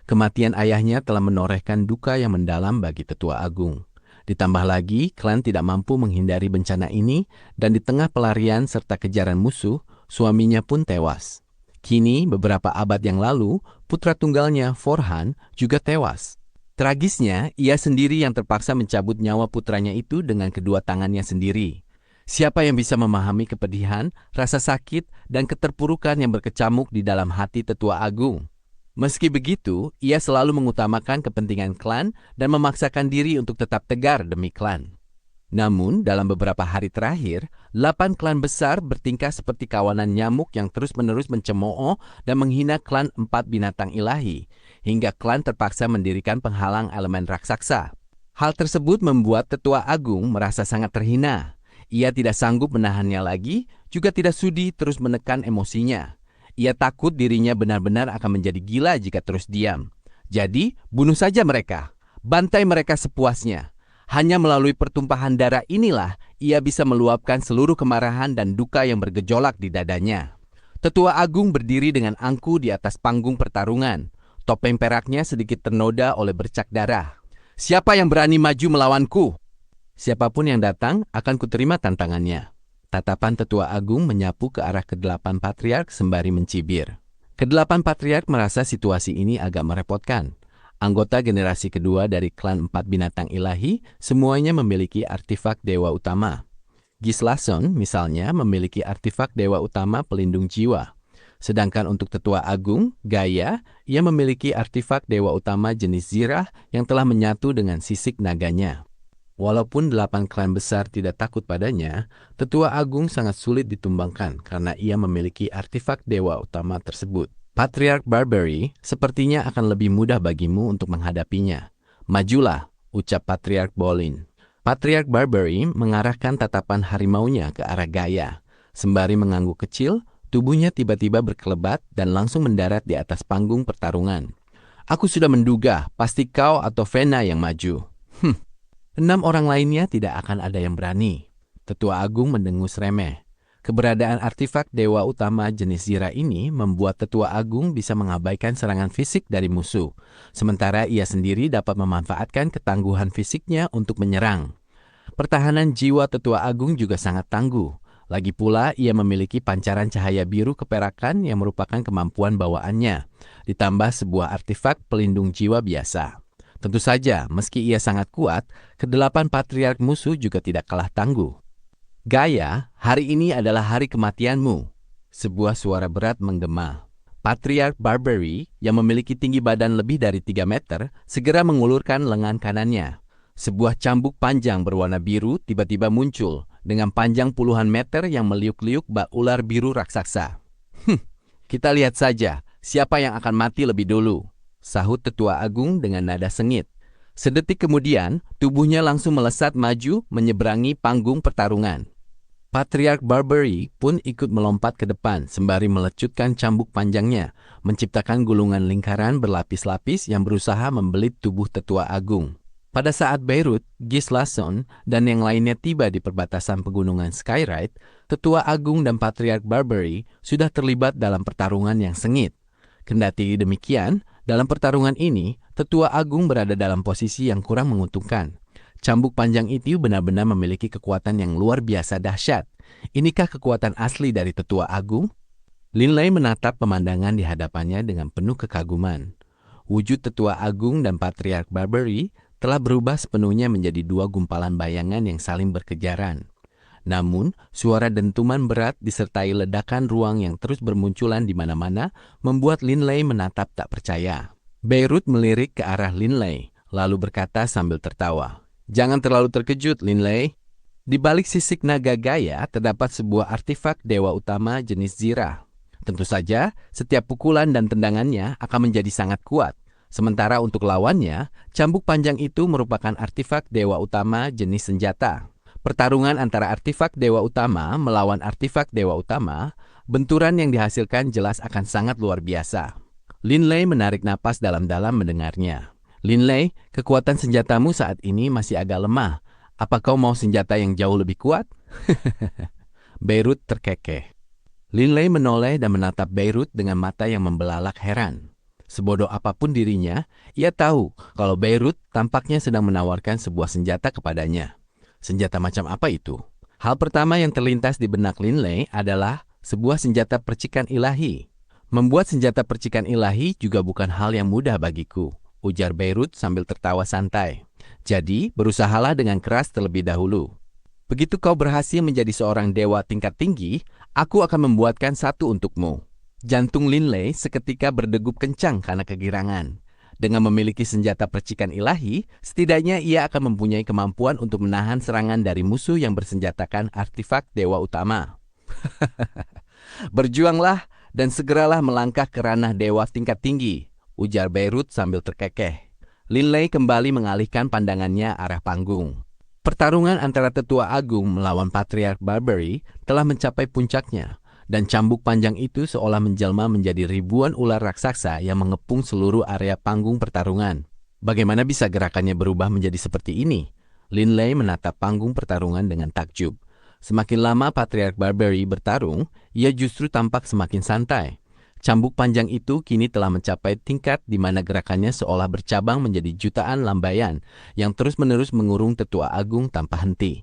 Kematian ayahnya telah menorehkan duka yang mendalam bagi Tetua Agung. Ditambah lagi, klan tidak mampu menghindari bencana ini, dan di tengah pelarian serta kejaran musuh, suaminya pun tewas. Kini, beberapa abad yang lalu, putra tunggalnya, Forhan, juga tewas. Tragisnya, ia sendiri yang terpaksa mencabut nyawa putranya itu dengan kedua tangannya sendiri. Siapa yang bisa memahami kepedihan, rasa sakit, dan keterpurukan yang berkecamuk di dalam hati Tetua Agung? Meski begitu, ia selalu mengutamakan kepentingan klan dan memaksakan diri untuk tetap tegar demi klan. Namun, dalam beberapa hari terakhir, 8 klan besar bertingkah seperti kawanan nyamuk yang terus-menerus mencemooh dan menghina klan 4 binatang ilahi, hingga klan terpaksa mendirikan penghalang elemen raksasa. Hal tersebut membuat Tetua Agung merasa sangat terhina. Ia tidak sanggup menahannya lagi, juga tidak sudi terus menekan emosinya. Ia takut dirinya benar-benar akan menjadi gila jika terus diam. Jadi, bunuh saja mereka. Bantai mereka sepuasnya. Hanya melalui pertumpahan darah inilah ia bisa meluapkan seluruh kemarahan dan duka yang bergejolak di dadanya. Tetua Agung berdiri dengan angkuh di atas panggung pertarungan. Topeng peraknya sedikit ternoda oleh bercak darah. Siapa yang berani maju melawanku? Siapapun yang datang akan kuterima tantangannya. Tatapan Tetua Agung menyapu ke arah ke-8 patriark sembari mencibir. Ke-8 patriark merasa situasi ini agak merepotkan. Anggota generasi kedua dari klan 4 binatang ilahi semuanya memiliki artefak dewa utama. Gislason misalnya memiliki artefak dewa utama pelindung jiwa. Sedangkan untuk Tetua Agung, Gaia, ia memiliki artefak dewa utama jenis Zirah yang telah menyatu dengan sisik naganya. Walaupun 8 klan besar tidak takut padanya, Tetua Agung sangat sulit ditumbangkan karena ia memiliki artefak dewa utama tersebut. Patriark Barbary sepertinya akan lebih mudah bagimu untuk menghadapinya. Majulah, ucap Patriark Bolin. Patriark Barbary mengarahkan tatapan harimaunya ke arah Gaia. Sembari mengangguk kecil, tubuhnya tiba-tiba berkelebat dan langsung mendarat di atas panggung pertarungan. Aku sudah menduga, pasti kau atau Vena yang maju. 6 orang lainnya tidak akan ada yang berani. Tetua Agung mendengus remeh. Keberadaan artefak dewa utama jenis Zirah ini membuat Tetua Agung bisa mengabaikan serangan fisik dari musuh, sementara ia sendiri dapat memanfaatkan ketangguhan fisiknya untuk menyerang. Pertahanan jiwa Tetua Agung juga sangat tangguh. Lagi pula, ia memiliki pancaran cahaya biru keperakan yang merupakan kemampuan bawaannya, ditambah sebuah artefak pelindung jiwa biasa. Tentu saja, meski ia sangat kuat, ke-8 patriark musuh juga tidak kalah tangguh. Gaia, hari ini adalah hari kematianmu. Sebuah suara berat menggema. Patriark Barbary, yang memiliki tinggi badan lebih dari 3 meter, segera mengulurkan lengan kanannya. Sebuah cambuk panjang berwarna biru tiba-tiba muncul, dengan panjang puluhan meter yang meliuk-liuk bak ular biru raksasa. Kita lihat saja, siapa yang akan mati lebih dulu, sahut Tetua Agung dengan nada sengit. Sedetik kemudian, tubuhnya langsung melesat maju menyeberangi panggung pertarungan. Patriark Barbary pun ikut melompat ke depan sembari melecutkan cambuk panjangnya, menciptakan gulungan lingkaran berlapis-lapis yang berusaha membelit tubuh Tetua Agung. Pada saat Beirut, Gislason, dan yang lainnya tiba di perbatasan pegunungan Skyride, Tetua Agung dan Patriark Barbary sudah terlibat dalam pertarungan yang sengit. Kendati demikian, dalam pertarungan ini, Tetua Agung berada dalam posisi yang kurang menguntungkan. Cambuk panjang itu benar-benar memiliki kekuatan yang luar biasa dahsyat. Inikah kekuatan asli dari Tetua Agung? Linley menatap pemandangan di hadapannya dengan penuh kekaguman. Wujud Tetua Agung dan Patriark Barbary telah berubah sepenuhnya menjadi 2 gumpalan bayangan yang saling berkejaran. Namun, suara dentuman berat disertai ledakan ruang yang terus bermunculan di mana-mana membuat Linley menatap tak percaya. Beirut melirik ke arah Linley, lalu berkata sambil tertawa, "Jangan terlalu terkejut, Linley. Di balik sisik naga Gaia terdapat sebuah artefak dewa utama jenis Zirah. Tentu saja, setiap pukulan dan tendangannya akan menjadi sangat kuat. Sementara untuk lawannya, cambuk panjang itu merupakan artefak dewa utama jenis senjata. Pertarungan antara artefak dewa utama melawan artefak dewa utama, benturan yang dihasilkan jelas akan sangat luar biasa." Linley menarik napas dalam-dalam mendengarnya. "Linley, kekuatan senjatamu saat ini masih agak lemah. Apa kau mau senjata yang jauh lebih kuat?" Beirut terkekeh. Linley menoleh dan menatap Beirut dengan mata yang membelalak heran. Sebodoh apapun dirinya, ia tahu kalau Beirut tampaknya sedang menawarkan sebuah senjata kepadanya. Senjata macam apa itu? Hal pertama yang terlintas di benak Linley adalah sebuah senjata percikan ilahi. Membuat senjata percikan ilahi juga bukan hal yang mudah bagiku, ujar Beirut sambil tertawa santai. Jadi, berusahalah dengan keras terlebih dahulu. Begitu kau berhasil menjadi seorang dewa tingkat tinggi, aku akan membuatkan satu untukmu. Jantung Linley seketika berdegup kencang karena kegirangan. Dengan memiliki senjata percikan ilahi, setidaknya ia akan mempunyai kemampuan untuk menahan serangan dari musuh yang bersenjatakan artefak dewa utama. Berjuanglah dan segeralah melangkah ke ranah dewa tingkat tinggi, ujar Beirut sambil terkekeh. Linley kembali mengalihkan pandangannya arah panggung. Pertarungan antara Tetua Agung melawan Patriark Barbary telah mencapai puncaknya, dan cambuk panjang itu seolah menjelma menjadi ribuan ular raksasa yang mengepung seluruh area panggung pertarungan. Bagaimana bisa gerakannya berubah menjadi seperti ini? Linley menatap panggung pertarungan dengan takjub. Semakin lama Patriark Barbary bertarung, ia justru tampak semakin santai. Cambuk panjang itu kini telah mencapai tingkat di mana gerakannya seolah bercabang menjadi jutaan lambayan yang terus-menerus mengurung Tetua Agung tanpa henti.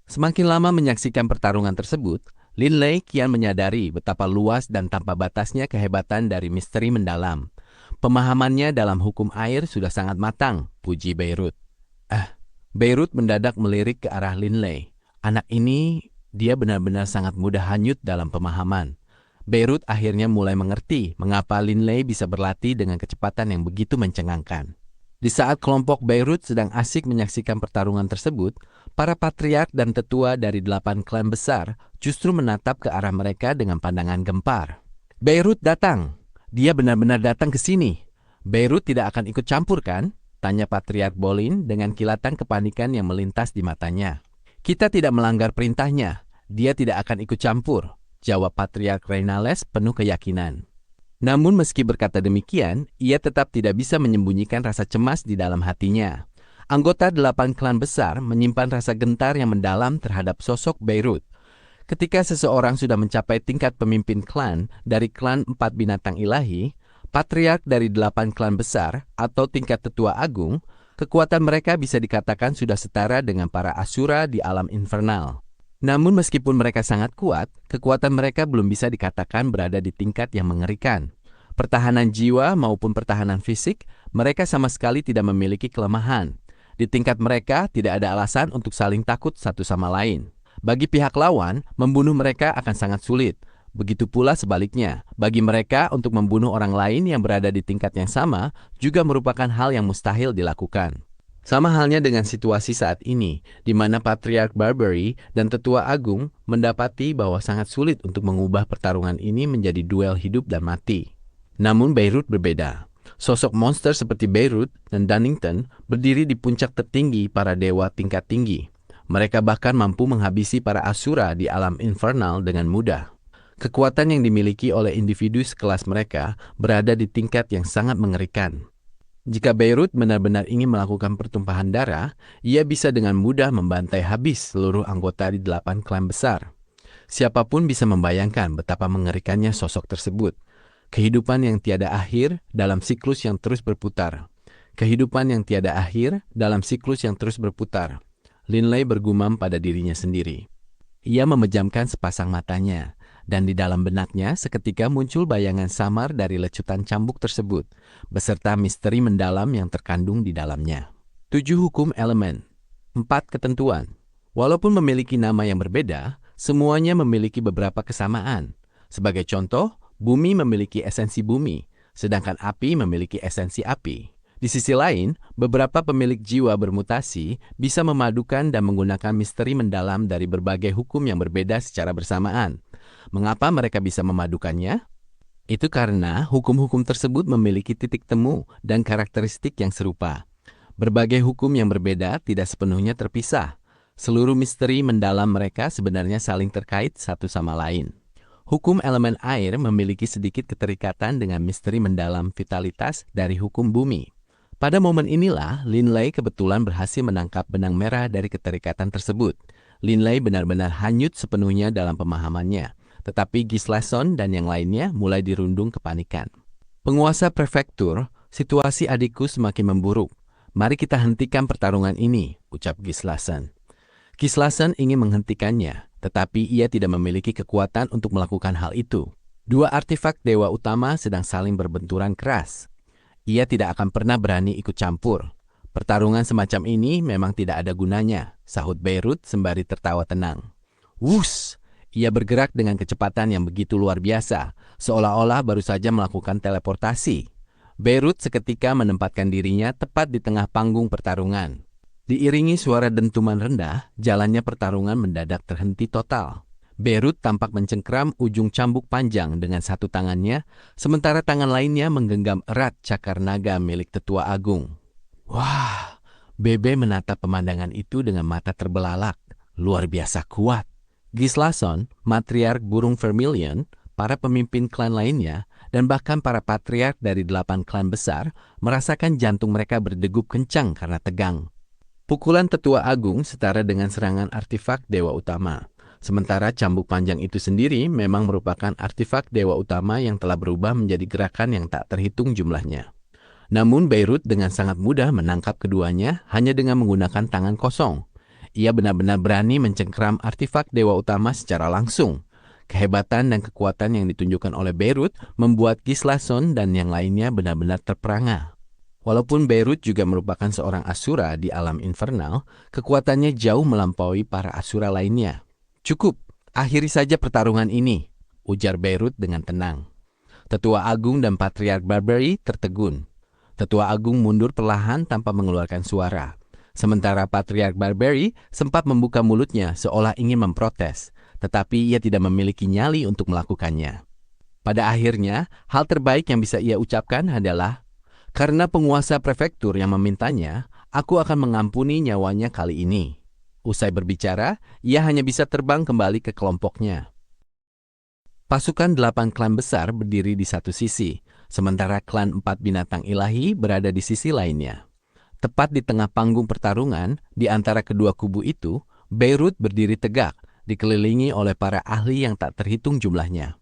Semakin lama menyaksikan pertarungan tersebut, Linley kian menyadari betapa luas dan tanpa batasnya kehebatan dari misteri mendalam. Pemahamannya dalam hukum air sudah sangat matang, puji Beirut. Beirut mendadak melirik ke arah Linley. Anak ini, dia benar-benar sangat mudah hanyut dalam pemahaman. Beirut akhirnya mulai mengerti mengapa Linley bisa berlatih dengan kecepatan yang begitu mencengangkan. Di saat kelompok Beirut sedang asik menyaksikan pertarungan tersebut, para patriark dan tetua dari 8 klan besar justru menatap ke arah mereka dengan pandangan gempar. Beirut datang. Dia benar-benar datang ke sini. Beirut tidak akan ikut campur kan? Tanya Patriark Bolin dengan kilatan kepanikan yang melintas di matanya. Kita tidak melanggar perintahnya. Dia tidak akan ikut campur, jawab Patriark Reinales penuh keyakinan. Namun meski berkata demikian, ia tetap tidak bisa menyembunyikan rasa cemas di dalam hatinya. Anggota 8 klan besar menyimpan rasa gentar yang mendalam terhadap sosok Beirut. Ketika seseorang sudah mencapai tingkat pemimpin klan dari klan 4 binatang ilahi, patriark dari 8 klan besar atau tingkat tetua agung, kekuatan mereka bisa dikatakan sudah setara dengan para Asura di alam infernal. Namun meskipun mereka sangat kuat, kekuatan mereka belum bisa dikatakan berada di tingkat yang mengerikan. Pertahanan jiwa maupun pertahanan fisik, mereka sama sekali tidak memiliki kelemahan. Di tingkat mereka tidak ada alasan untuk saling takut satu sama lain. Bagi pihak lawan, membunuh mereka akan sangat sulit. Begitu pula sebaliknya, bagi mereka untuk membunuh orang lain yang berada di tingkat yang sama juga merupakan hal yang mustahil dilakukan. Sama halnya dengan situasi saat ini, di mana Patriark Barbary dan Tetua Agung mendapati bahwa sangat sulit untuk mengubah pertarungan ini menjadi duel hidup dan mati. Namun Beirut berbeda. Sosok monster seperti Beirut dan Dunnington berdiri di puncak tertinggi para dewa tingkat tinggi. Mereka bahkan mampu menghabisi para Asura di alam infernal dengan mudah. Kekuatan yang dimiliki oleh individu sekelas mereka berada di tingkat yang sangat mengerikan. Jika Beirut benar-benar ingin melakukan pertumpahan darah, ia bisa dengan mudah membantai habis seluruh anggota di 8 klan besar. Siapapun bisa membayangkan betapa mengerikannya sosok tersebut. Kehidupan yang tiada akhir dalam siklus yang terus berputar. Kehidupan yang tiada akhir dalam siklus yang terus berputar. Linley bergumam pada dirinya sendiri. Ia memejamkan sepasang matanya, dan di dalam benaknya seketika muncul bayangan samar dari lecutan cambuk tersebut, beserta misteri mendalam yang terkandung di dalamnya. 7 hukum elemen, 4 ketentuan. Walaupun memiliki nama yang berbeda, semuanya memiliki beberapa kesamaan. Sebagai contoh, bumi memiliki esensi bumi, sedangkan api memiliki esensi api. Di sisi lain, beberapa pemilik jiwa bermutasi bisa memadukan dan menggunakan misteri mendalam dari berbagai hukum yang berbeda secara bersamaan. Mengapa mereka bisa memadukannya? Itu karena hukum-hukum tersebut memiliki titik temu dan karakteristik yang serupa. Berbagai hukum yang berbeda tidak sepenuhnya terpisah. Seluruh misteri mendalam mereka sebenarnya saling terkait satu sama lain. Hukum elemen air memiliki sedikit keterikatan dengan misteri mendalam vitalitas dari hukum bumi. Pada momen inilah, Linley kebetulan berhasil menangkap benang merah dari keterikatan tersebut. Linley benar-benar hanyut sepenuhnya dalam pemahamannya, tetapi Gislason dan yang lainnya mulai dirundung kepanikan. Penguasa prefektur, situasi adikku semakin memburuk. Mari kita hentikan pertarungan ini, ucap Gislason. Gislason ingin menghentikannya, tetapi ia tidak memiliki kekuatan untuk melakukan hal itu. Dua artefak dewa utama sedang saling berbenturan keras. Ia tidak akan pernah berani ikut campur. Pertarungan semacam ini memang tidak ada gunanya, sahut Beirut sembari tertawa tenang. Wus! Ia bergerak dengan kecepatan yang begitu luar biasa, seolah-olah baru saja melakukan teleportasi. Beirut seketika menempatkan dirinya tepat di tengah panggung pertarungan. Diiringi suara dentuman rendah, jalannya pertarungan mendadak terhenti total. Beirut tampak mencengkram ujung cambuk panjang dengan satu tangannya, sementara tangan lainnya menggenggam erat cakar naga milik Tetua Agung. Wah, Bebe menatap pemandangan itu dengan mata terbelalak, luar biasa kuat. Gislason, matriark burung vermilion, para pemimpin klan lainnya, dan bahkan para patriark dari 8 klan besar merasakan jantung mereka berdegup kencang karena tegang. Pukulan Tetua Agung setara dengan serangan artefak dewa utama. Sementara cambuk panjang itu sendiri memang merupakan artefak dewa utama yang telah berubah menjadi gerakan yang tak terhitung jumlahnya. Namun Beirut dengan sangat mudah menangkap keduanya hanya dengan menggunakan tangan kosong. Ia benar-benar berani mencengkram artefak dewa utama secara langsung. Kehebatan dan kekuatan yang ditunjukkan oleh Beirut membuat Gislason dan yang lainnya benar-benar terperangah. Walaupun Beirut juga merupakan seorang Asura di alam infernal, kekuatannya jauh melampaui para Asura lainnya. Cukup, akhiri saja pertarungan ini, ujar Beirut dengan tenang. Tetua Agung dan Patriark Barbary tertegun. Tetua Agung mundur perlahan tanpa mengeluarkan suara. Sementara Patriark Barbary sempat membuka mulutnya seolah ingin memprotes, tetapi ia tidak memiliki nyali untuk melakukannya. Pada akhirnya, hal terbaik yang bisa ia ucapkan adalah, karena penguasa prefektur yang memintanya, aku akan mengampuni nyawanya kali ini. Usai berbicara, ia hanya bisa terbang kembali ke kelompoknya. Pasukan 8 klan besar berdiri di satu sisi, sementara klan 4 binatang ilahi berada di sisi lainnya. Tepat di tengah panggung pertarungan, di antara kedua kubu itu, Beirut berdiri tegak, dikelilingi oleh para ahli yang tak terhitung jumlahnya.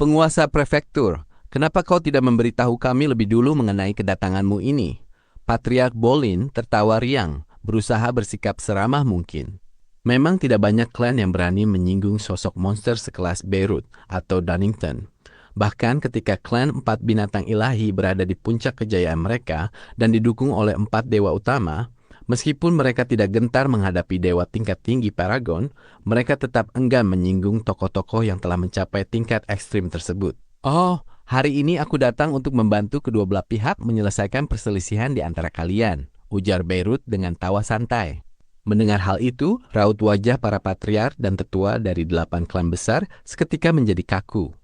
Penguasa prefektur, kenapa kau tidak memberitahu kami lebih dulu mengenai kedatanganmu ini? Patriark Bolin tertawa riang, berusaha bersikap seramah mungkin. Memang tidak banyak klan yang berani menyinggung sosok monster sekelas Beirut atau Dunnington. Bahkan ketika klan 4 binatang ilahi berada di puncak kejayaan mereka dan didukung oleh 4 dewa utama, meskipun mereka tidak gentar menghadapi dewa tingkat tinggi Paragon, mereka tetap enggan menyinggung tokoh-tokoh yang telah mencapai tingkat ekstrim tersebut. Oh, hari ini aku datang untuk membantu kedua belah pihak menyelesaikan perselisihan di antara kalian, ujar Beirut dengan tawa santai. Mendengar hal itu, raut wajah para patriark dan tetua dari 8 klan besar seketika menjadi kaku.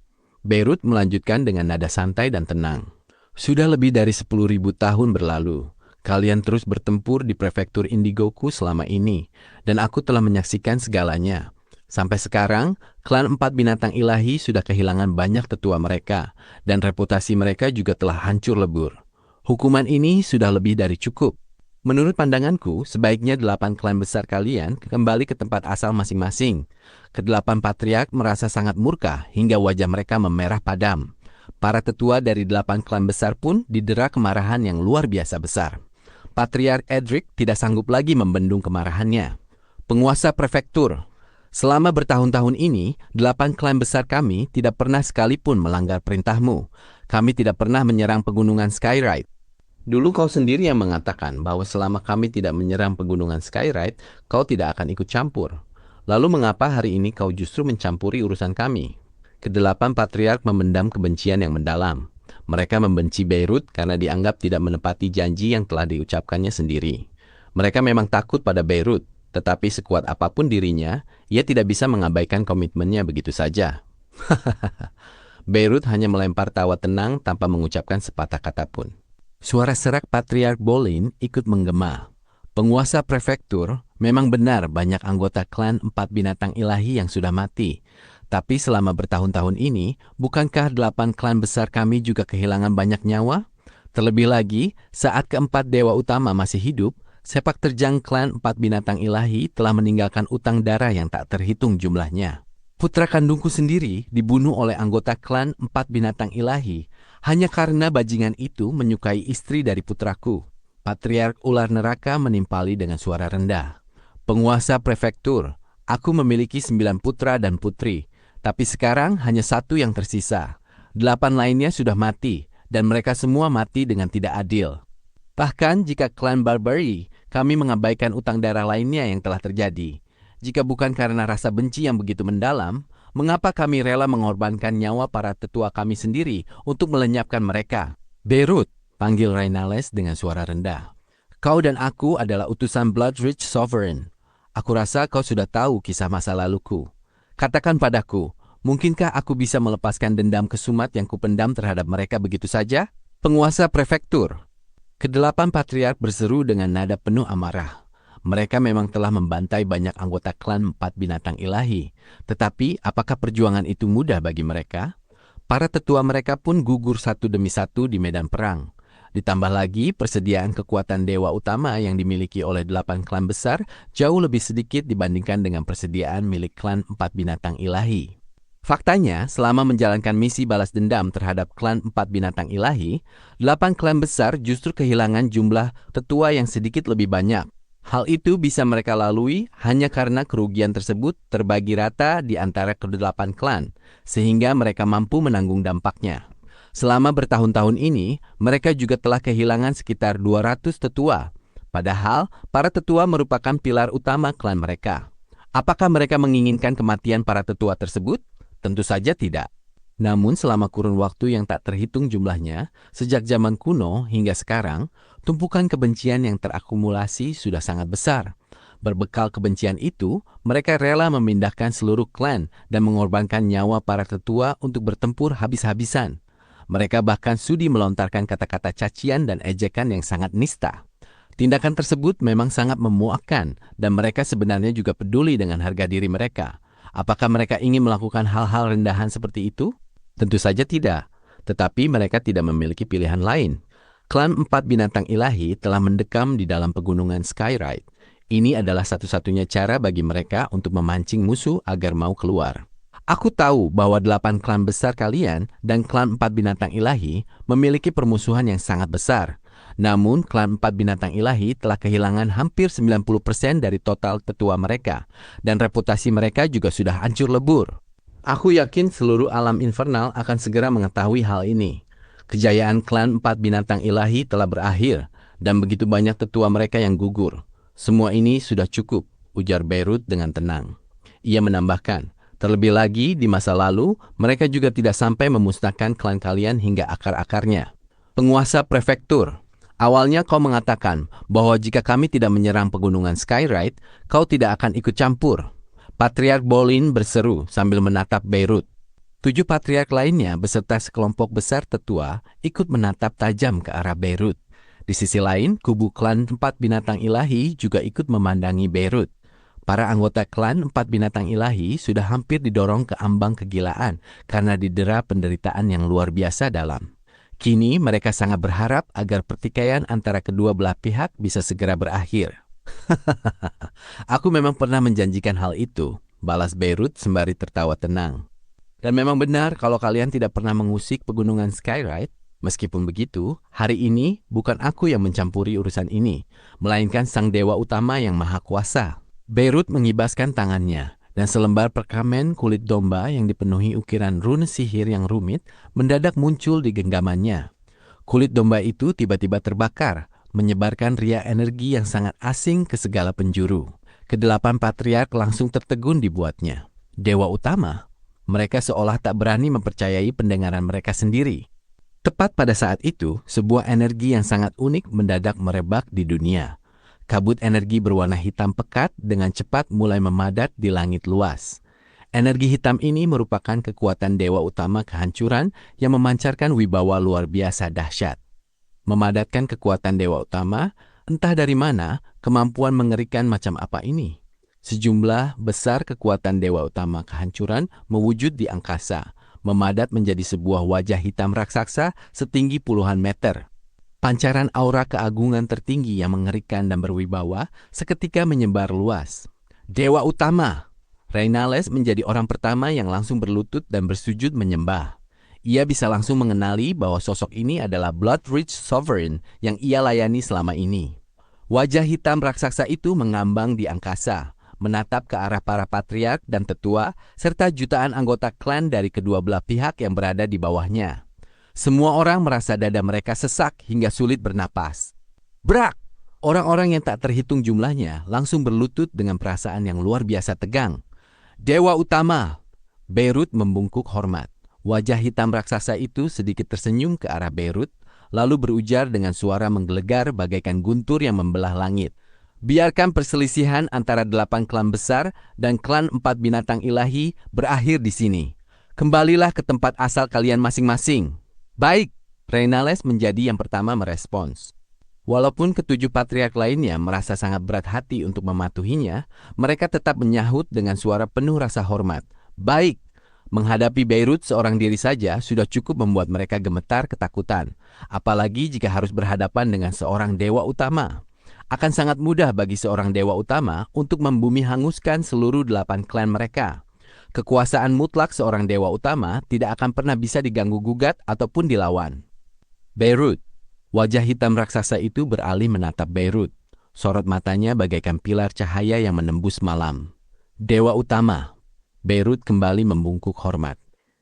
Beirut melanjutkan dengan nada santai dan tenang. Sudah lebih dari 10.000 tahun berlalu. Kalian terus bertempur di prefektur Indigoku selama ini, dan aku telah menyaksikan segalanya. Sampai sekarang, klan 4 binatang ilahi sudah kehilangan banyak tetua mereka, dan reputasi mereka juga telah hancur lebur. Hukuman ini sudah lebih dari cukup. Menurut pandanganku, sebaiknya 8 klan besar kalian kembali ke tempat asal masing-masing. Ke-8 patriark merasa sangat murka hingga wajah mereka memerah padam. Para tetua dari 8 klan besar pun didera kemarahan yang luar biasa besar. Patriark Edric tidak sanggup lagi membendung kemarahannya. Penguasa prefektur, selama bertahun-tahun ini, 8 klan besar kami tidak pernah sekalipun melanggar perintahmu. Kami tidak pernah menyerang pegunungan Skyride. Dulu kau sendiri yang mengatakan bahwa selama kami tidak menyerang pegunungan Skyride, kau tidak akan ikut campur. Lalu mengapa hari ini kau justru mencampuri urusan kami? Ke-8 patriark memendam kebencian yang mendalam. Mereka membenci Beirut karena dianggap tidak menepati janji yang telah diucapkannya sendiri. Mereka memang takut pada Beirut, tetapi sekuat apapun dirinya, ia tidak bisa mengabaikan komitmennya begitu saja. Beirut hanya melempar tawa tenang tanpa mengucapkan sepatah kata pun. Suara serak Patriark Bolin ikut menggema. Penguasa prefektur, memang benar banyak anggota klan 4 binatang ilahi yang sudah mati. Tapi selama bertahun-tahun ini, bukankah 8 klan besar kami juga kehilangan banyak nyawa? Terlebih lagi, saat keempat dewa utama masih hidup, sepak terjang klan 4 binatang ilahi telah meninggalkan utang darah yang tak terhitung jumlahnya. Putra kandungku sendiri dibunuh oleh anggota klan Empat Binatang Ilahi hanya karena bajingan itu menyukai istri dari putraku. Patriark Ular Neraka menimpali dengan suara rendah. Penguasa prefektur, aku memiliki 9 putra dan putri, tapi sekarang hanya satu yang tersisa. 8 lainnya sudah mati, dan mereka semua mati dengan tidak adil. Bahkan jika klan Barbary, kami mengabaikan utang darah lainnya yang telah terjadi. Jika bukan karena rasa benci yang begitu mendalam, mengapa kami rela mengorbankan nyawa para tetua kami sendiri untuk melenyapkan mereka? Beirut, panggil Rhaenales dengan suara rendah. Kau dan aku adalah utusan Bloodreach Sovereign. Aku rasa kau sudah tahu kisah masa laluku. Katakan padaku, mungkinkah aku bisa melepaskan dendam kesumat yang kupendam terhadap mereka begitu saja? Penguasa prefektur. Kedelapan patriark berseru dengan nada penuh amarah. Mereka memang telah membantai banyak anggota klan Empat Binatang Ilahi. Tetapi apakah perjuangan itu mudah bagi mereka? Para tetua mereka pun gugur satu demi satu di medan perang. Ditambah lagi persediaan kekuatan dewa utama yang dimiliki oleh 8 klan besar jauh lebih sedikit dibandingkan dengan persediaan milik klan Empat Binatang Ilahi. Faktanya, selama menjalankan misi balas dendam terhadap klan Empat Binatang Ilahi, 8 klan besar justru kehilangan jumlah tetua yang sedikit lebih banyak. Hal itu bisa mereka lalui hanya karena kerugian tersebut terbagi rata di antara ke-8 klan, sehingga mereka mampu menanggung dampaknya. Selama bertahun-tahun ini, mereka juga telah kehilangan sekitar 200 tetua. Padahal, para tetua merupakan pilar utama klan mereka. Apakah mereka menginginkan kematian para tetua tersebut? Tentu saja tidak. Namun selama kurun waktu yang tak terhitung jumlahnya, sejak zaman kuno hingga sekarang, tumpukan kebencian yang terakumulasi sudah sangat besar. Berbekal kebencian itu, mereka rela memindahkan seluruh klan dan mengorbankan nyawa para tetua untuk bertempur habis-habisan. Mereka bahkan sudi melontarkan kata-kata cacian dan ejekan yang sangat nista. Tindakan tersebut memang sangat memuakkan dan mereka sebenarnya juga peduli dengan harga diri mereka. Apakah mereka ingin melakukan hal-hal rendahan seperti itu? Tentu saja tidak, tetapi mereka tidak memiliki pilihan lain. Klan Empat Binatang Ilahi telah mendekam di dalam pegunungan Skyride. Ini adalah satu-satunya cara bagi mereka untuk memancing musuh agar mau keluar. Aku tahu bahwa 8 klan besar kalian dan klan Empat Binatang Ilahi memiliki permusuhan yang sangat besar. Namun, klan Empat Binatang Ilahi telah kehilangan hampir 90% dari total tetua mereka, dan reputasi mereka juga sudah hancur lebur. Aku yakin seluruh alam infernal akan segera mengetahui hal ini. Kejayaan klan Empat Binatang Ilahi telah berakhir, dan begitu banyak tetua mereka yang gugur. Semua ini sudah cukup, ujar Beirut dengan tenang. Ia menambahkan, terlebih lagi di masa lalu, mereka juga tidak sampai memusnahkan klan kalian hingga akar-akarnya. Penguasa prefektur, awalnya kau mengatakan bahwa jika kami tidak menyerang pegunungan Skyride, kau tidak akan ikut campur. Patriark Bolin berseru sambil menatap Beirut. 7 patriark lainnya beserta sekelompok besar tetua ikut menatap tajam ke arah Beirut. Di sisi lain, kubu klan Empat Binatang Ilahi juga ikut memandangi Beirut. Para anggota klan Empat Binatang Ilahi sudah hampir didorong ke ambang kegilaan karena didera penderitaan yang luar biasa dalam. Kini mereka sangat berharap agar pertikaian antara kedua belah pihak bisa segera berakhir. Aku memang pernah menjanjikan hal itu, balas Beirut sembari tertawa tenang. Dan memang benar kalau kalian tidak pernah mengusik pegunungan Skyride. Meskipun begitu, hari ini bukan aku yang mencampuri urusan ini, melainkan sang dewa utama yang maha kuasa. Beirut mengibaskan tangannya, dan selembar perkamen kulit domba yang dipenuhi ukiran rune sihir yang rumit mendadak muncul di genggamannya. Kulit domba itu tiba-tiba terbakar, menyebarkan ria energi yang sangat asing ke segala penjuru. Ke-8 patriark langsung tertegun dibuatnya. Dewa utama? Mereka seolah tak berani mempercayai pendengaran mereka sendiri. Tepat pada saat itu, sebuah energi yang sangat unik mendadak merebak di dunia. Kabut energi berwarna hitam pekat dengan cepat mulai memadat di langit luas. Energi hitam ini merupakan kekuatan dewa utama kehancuran yang memancarkan wibawa luar biasa dahsyat. Memadatkan kekuatan dewa utama, entah dari mana, kemampuan mengerikan macam apa ini. Sejumlah besar kekuatan dewa utama kehancuran mewujud di angkasa, memadat menjadi sebuah wajah hitam raksasa setinggi puluhan meter. Pancaran aura keagungan tertinggi yang mengerikan dan berwibawa seketika menyebar luas. Dewa utama! Reinales menjadi orang pertama yang langsung berlutut dan bersujud menyembah. Ia bisa langsung mengenali bahwa sosok ini adalah Blood-Rich Sovereign yang ia layani selama ini. Wajah hitam raksasa itu mengambang di angkasa, menatap ke arah para patriark dan tetua, serta jutaan anggota klan dari kedua belah pihak yang berada di bawahnya. Semua orang merasa dada mereka sesak hingga sulit bernapas. Brak! Orang-orang yang tak terhitung jumlahnya langsung berlutut dengan perasaan yang luar biasa tegang. Dewa Utama! Beirut membungkuk hormat. Wajah hitam raksasa itu sedikit tersenyum ke arah Beirut, lalu berujar dengan suara menggelegar bagaikan guntur yang membelah langit. Biarkan perselisihan antara 8 klan besar dan klan 4 binatang ilahi berakhir di sini. Kembalilah ke tempat asal kalian masing-masing. Baik, Reinales menjadi yang pertama merespons. Walaupun ketujuh patriark lainnya merasa sangat berat hati untuk mematuhinya, mereka tetap menyahut dengan suara penuh rasa hormat. Baik. Menghadapi Beirut seorang diri saja sudah cukup membuat mereka gemetar ketakutan. Apalagi jika harus berhadapan dengan seorang dewa utama. Akan sangat mudah bagi seorang dewa utama untuk membumi hanguskan seluruh 8 klan mereka. Kekuasaan mutlak seorang dewa utama tidak akan pernah bisa diganggu-gugat ataupun dilawan. Beirut. Wajah hitam raksasa itu beralih menatap Beirut. Sorot matanya bagaikan pilar cahaya yang menembus malam. Dewa utama. Beirut kembali membungkuk hormat.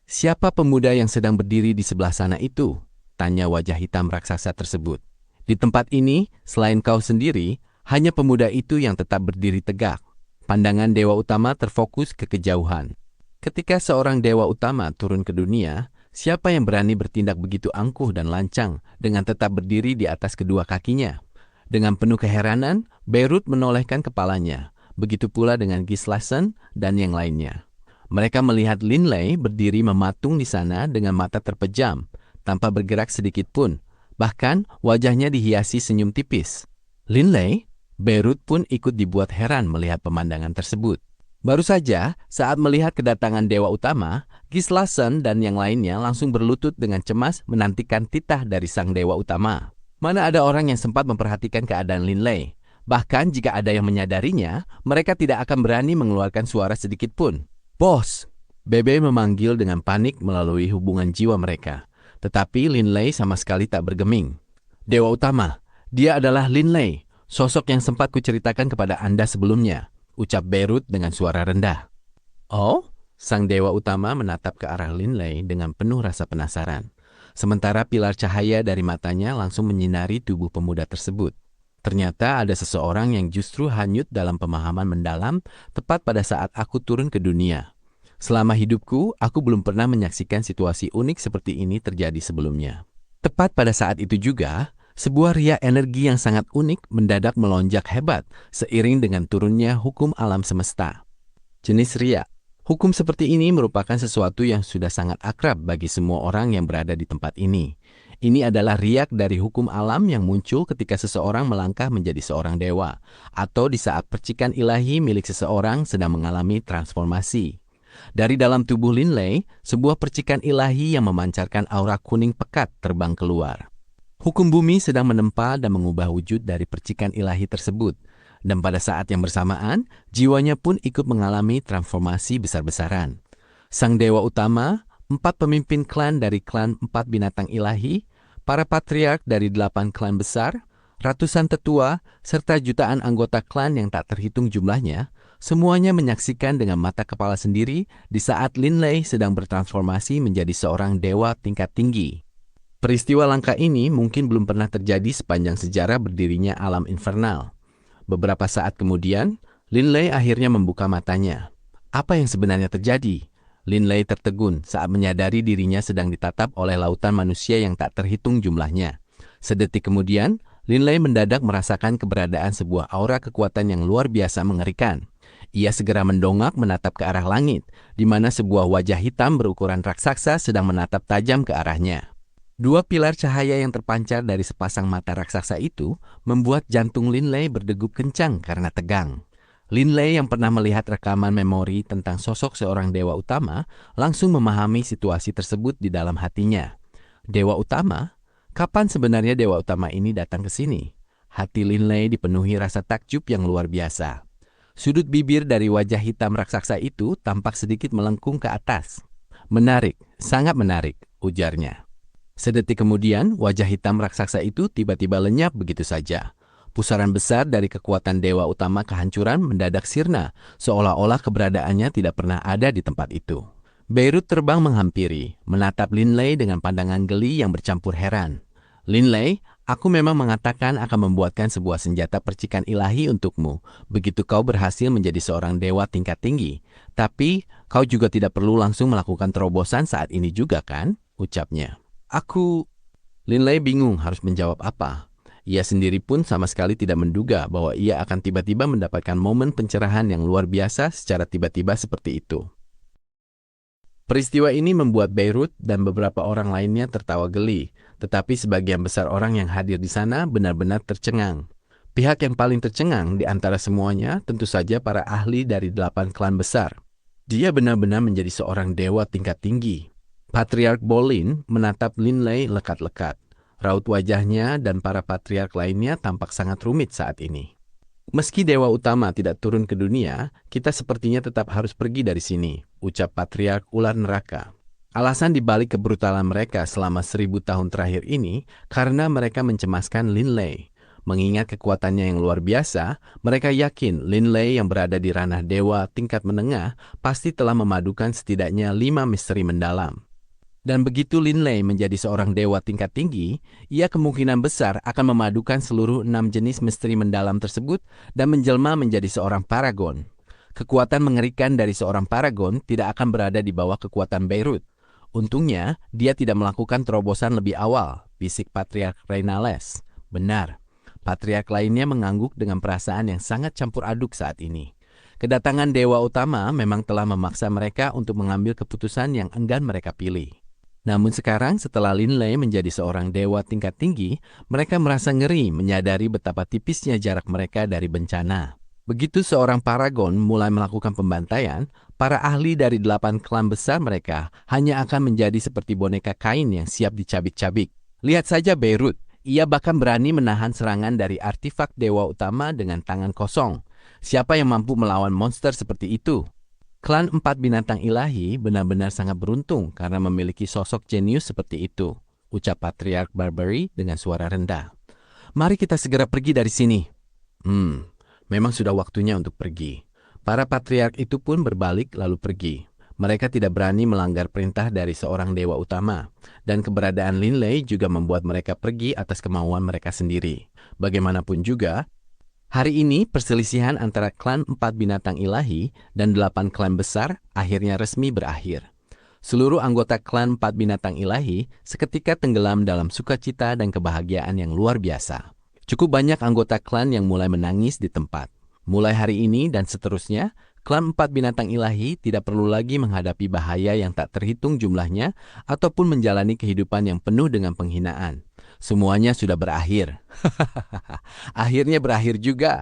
Siapa pemuda yang sedang berdiri di sebelah sana itu? Tanya wajah hitam raksasa tersebut. Di tempat ini, selain kau sendiri, hanya pemuda itu yang tetap berdiri tegak. Pandangan dewa utama terfokus ke kejauhan. Ketika seorang dewa utama turun ke dunia, siapa yang berani bertindak begitu angkuh dan lancang dengan tetap berdiri di atas kedua kakinya? Dengan penuh keheranan, Beirut menolehkan kepalanya. Begitu pula dengan Gislason dan yang lainnya. Mereka melihat Linley berdiri mematung di sana dengan mata terpejam, tanpa bergerak sedikit pun. Bahkan wajahnya dihiasi senyum tipis. Linley, Beirut pun ikut dibuat heran melihat pemandangan tersebut. Baru saja saat melihat kedatangan dewa utama, Gislason dan yang lainnya langsung berlutut dengan cemas menantikan titah dari sang dewa utama. Mana ada orang yang sempat memperhatikan keadaan Linley. Bahkan jika ada yang menyadarinya, mereka tidak akan berani mengeluarkan suara sedikit pun. Bos! Bebe memanggil dengan panik melalui hubungan jiwa mereka. Tetapi Linley sama sekali tak bergeming. Dewa utama, dia adalah Linley, sosok yang sempat kuceritakan kepada Anda sebelumnya, ucap Beirut dengan suara rendah. Oh? Sang dewa utama menatap ke arah Linley dengan penuh rasa penasaran. Sementara pilar cahaya dari matanya langsung menyinari tubuh pemuda tersebut. Ternyata ada seseorang yang justru hanyut dalam pemahaman mendalam tepat pada saat aku turun ke dunia. Selama hidupku, aku belum pernah menyaksikan situasi unik seperti ini terjadi sebelumnya. Tepat pada saat itu juga, sebuah riak energi yang sangat unik mendadak melonjak hebat seiring dengan turunnya hukum alam semesta. Jenis riak. Hukum seperti ini merupakan sesuatu yang sudah sangat akrab bagi semua orang yang berada di tempat ini. Ini adalah riak dari hukum alam yang muncul ketika seseorang melangkah menjadi seorang dewa, atau di saat percikan ilahi milik seseorang sedang mengalami transformasi. Dari dalam tubuh Linley, sebuah percikan ilahi yang memancarkan aura kuning pekat terbang keluar. Hukum bumi sedang menempa dan mengubah wujud dari percikan ilahi tersebut. Dan pada saat yang bersamaan, jiwanya pun ikut mengalami transformasi besar-besaran. Sang dewa utama, 4 pemimpin klan dari klan 4 binatang ilahi, para patriark dari 8 klan besar, ratusan tetua, serta jutaan anggota klan yang tak terhitung jumlahnya, semuanya menyaksikan dengan mata kepala sendiri di saat Linley sedang bertransformasi menjadi seorang dewa tingkat tinggi. Peristiwa langka ini mungkin belum pernah terjadi sepanjang sejarah berdirinya alam infernal. Beberapa saat kemudian, Linley akhirnya membuka matanya. Apa yang sebenarnya terjadi? Linley tertegun saat menyadari dirinya sedang ditatap oleh lautan manusia yang tak terhitung jumlahnya. Sedetik kemudian, Linley mendadak merasakan keberadaan sebuah aura kekuatan yang luar biasa mengerikan. Ia segera mendongak menatap ke arah langit, di mana sebuah wajah hitam berukuran raksasa sedang menatap tajam ke arahnya. Dua pilar cahaya yang terpancar dari sepasang mata raksasa itu membuat jantung Linley berdegup kencang karena tegang. Linley yang pernah melihat rekaman memori tentang sosok seorang dewa utama langsung memahami situasi tersebut di dalam hatinya. Dewa utama? Kapan sebenarnya dewa utama ini datang ke sini? Hati Linley dipenuhi rasa takjub yang luar biasa. Sudut bibir dari wajah hitam raksasa itu tampak sedikit melengkung ke atas. Menarik, sangat menarik, ujarnya. Sedetik kemudian, wajah hitam raksasa itu tiba-tiba lenyap begitu saja. Pusaran besar dari kekuatan dewa utama kehancuran mendadak sirna, seolah-olah keberadaannya tidak pernah ada di tempat itu. Beirut terbang menghampiri, menatap Linley dengan pandangan geli yang bercampur heran. Linley, aku memang mengatakan akan membuatkan sebuah senjata percikan ilahi untukmu, begitu kau berhasil menjadi seorang dewa tingkat tinggi. Tapi, kau juga tidak perlu langsung melakukan terobosan saat ini juga kan? Ucapnya. Linley bingung harus menjawab apa. Ia sendiri pun sama sekali tidak menduga bahwa ia akan tiba-tiba mendapatkan momen pencerahan yang luar biasa secara tiba-tiba seperti itu. Peristiwa ini membuat Beirut dan beberapa orang lainnya tertawa geli, tetapi sebagian besar orang yang hadir di sana benar-benar tercengang. Pihak yang paling tercengang di antara semuanya tentu saja para ahli dari 8 klan besar. Dia benar-benar menjadi seorang dewa tingkat tinggi. Patriark Bolin menatap Linley lekat-lekat. Raut wajahnya dan para patriark lainnya tampak sangat rumit saat ini. Meski dewa utama tidak turun ke dunia, kita sepertinya tetap harus pergi dari sini, ucap patriark ular neraka. Alasan dibalik kebrutalan mereka selama 1000 tahun terakhir ini karena mereka mencemaskan Linley. Mengingat kekuatannya yang luar biasa, mereka yakin Linley yang berada di ranah dewa tingkat menengah pasti telah memadukan setidaknya 5 misteri mendalam. Dan begitu Linley menjadi seorang dewa tingkat tinggi, ia kemungkinan besar akan memadukan seluruh 6 jenis misteri mendalam tersebut dan menjelma menjadi seorang paragon. Kekuatan mengerikan dari seorang paragon tidak akan berada di bawah kekuatan Beirut. Untungnya, dia tidak melakukan terobosan lebih awal, bisik Patriark Reinales. Benar, patriark lainnya mengangguk dengan perasaan yang sangat campur aduk saat ini. Kedatangan dewa utama memang telah memaksa mereka untuk mengambil keputusan yang enggan mereka pilih. Namun sekarang setelah Linley menjadi seorang dewa tingkat tinggi, mereka merasa ngeri menyadari betapa tipisnya jarak mereka dari bencana. Begitu seorang paragon mulai melakukan pembantaian, para ahli dari 8 klan besar mereka hanya akan menjadi seperti boneka kain yang siap dicabik-cabik. Lihat saja Beirut, ia bahkan berani menahan serangan dari artefak dewa utama dengan tangan kosong. Siapa yang mampu melawan monster seperti itu? Klan 4 binatang ilahi benar-benar sangat beruntung karena memiliki sosok jenius seperti itu, ucap Patriark Barbary dengan suara rendah. Mari kita segera pergi dari sini. Memang sudah waktunya untuk pergi. Para patriark itu pun berbalik lalu pergi. Mereka tidak berani melanggar perintah dari seorang dewa utama, dan keberadaan Linley juga membuat mereka pergi atas kemauan mereka sendiri. Bagaimanapun juga, hari ini perselisihan antara klan 4 binatang ilahi dan 8 klan besar akhirnya resmi berakhir. Seluruh anggota klan 4 binatang ilahi seketika tenggelam dalam sukacita dan kebahagiaan yang luar biasa. Cukup banyak anggota klan yang mulai menangis di tempat. Mulai hari ini dan seterusnya, klan 4 binatang ilahi tidak perlu lagi menghadapi bahaya yang tak terhitung jumlahnya ataupun menjalani kehidupan yang penuh dengan penghinaan. Semuanya sudah berakhir. Akhirnya berakhir juga.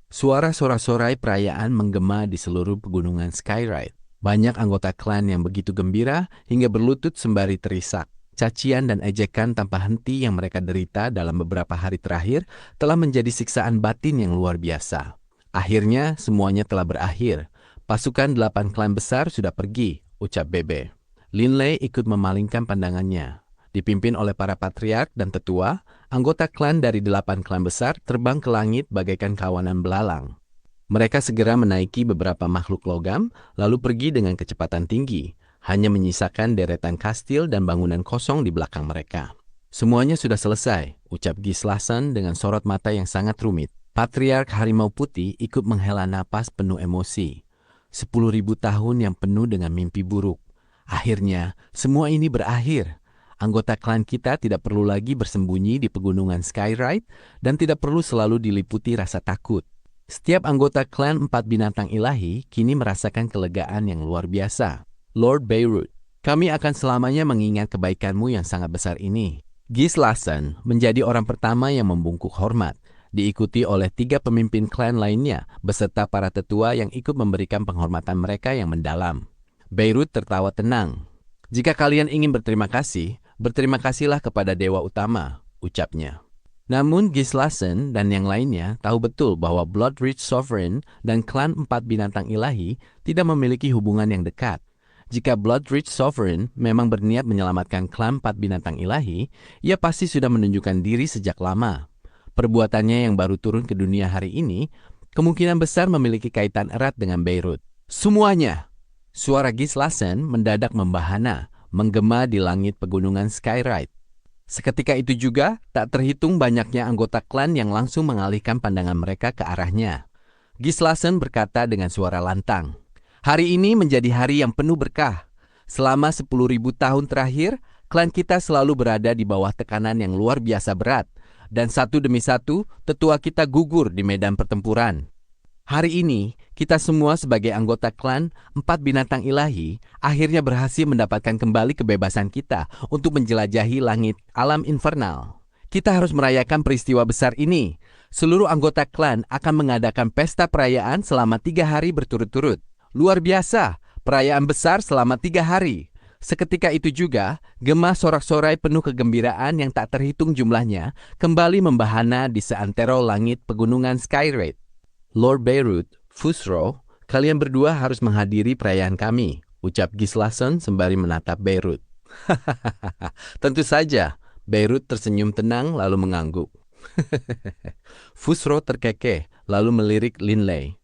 Suara sorak-sorai perayaan menggema di seluruh pegunungan Skyride. Banyak anggota klan yang begitu gembira hingga berlutut sembari terisak. Cacian dan ejekan tanpa henti yang mereka derita dalam beberapa hari terakhir telah menjadi siksaan batin yang luar biasa. Akhirnya semuanya telah berakhir. Pasukan 8 klan besar sudah pergi, ucap Bebe. Linley ikut memalingkan pandangannya. Dipimpin oleh para patriark dan tetua, anggota klan dari 8 klan besar terbang ke langit bagaikan kawanan belalang. Mereka segera menaiki beberapa makhluk logam, lalu pergi dengan kecepatan tinggi, hanya menyisakan deretan kastil dan bangunan kosong di belakang mereka. Semuanya sudah selesai, ucap Gislason dengan sorot mata yang sangat rumit. Patriark Harimau Putih ikut menghela napas penuh emosi. 10.000 tahun yang penuh dengan mimpi buruk. Akhirnya, semua ini berakhir. Anggota klan kita tidak perlu lagi bersembunyi di pegunungan Skyride dan tidak perlu selalu diliputi rasa takut. Setiap anggota klan 4 binatang ilahi kini merasakan kelegaan yang luar biasa. Lord Beirut, kami akan selamanya mengingat kebaikanmu yang sangat besar ini. Gislason menjadi orang pertama yang membungkuk hormat, diikuti oleh 3 pemimpin klan lainnya beserta para tetua yang ikut memberikan penghormatan mereka yang mendalam. Beirut tertawa tenang. Jika kalian ingin berterima kasih, berterima kasihlah kepada dewa utama, ucapnya. Namun Gislason dan yang lainnya tahu betul bahwa Bloodreach Sovereign dan klan empat binatang ilahi tidak memiliki hubungan yang dekat. Jika Bloodreach Sovereign memang berniat menyelamatkan klan empat binatang ilahi, ia pasti sudah menunjukkan diri sejak lama. Perbuatannya yang baru turun ke dunia hari ini kemungkinan besar memiliki kaitan erat dengan Beirut. Semuanya! Suara Gislason mendadak membahana, menggema di langit pegunungan Skyride. Seketika itu juga, tak terhitung banyaknya anggota klan yang langsung mengalihkan pandangan mereka ke arahnya. Gislason berkata dengan suara lantang, "Hari ini menjadi hari yang penuh berkah. Selama 10.000 tahun terakhir, klan kita selalu berada di bawah tekanan yang luar biasa berat, dan satu demi satu, tetua kita gugur di medan pertempuran. Hari ini, kita semua sebagai anggota klan empat binatang ilahi akhirnya berhasil mendapatkan kembali kebebasan kita untuk menjelajahi langit alam infernal. Kita harus merayakan peristiwa besar ini. Seluruh anggota klan akan mengadakan pesta perayaan selama 3 hari berturut-turut. Luar biasa, perayaan besar selama 3 hari. Seketika itu juga, gema sorak-sorai penuh kegembiraan yang tak terhitung jumlahnya kembali membahana di seantero langit pegunungan Skyride. Lord Beirut, Fusro, kalian berdua harus menghadiri perayaan kami, ucap Gislason sembari menatap Beirut. Tentu saja, Beirut tersenyum tenang lalu mengangguk. Fusro terkekeh lalu melirik Linley.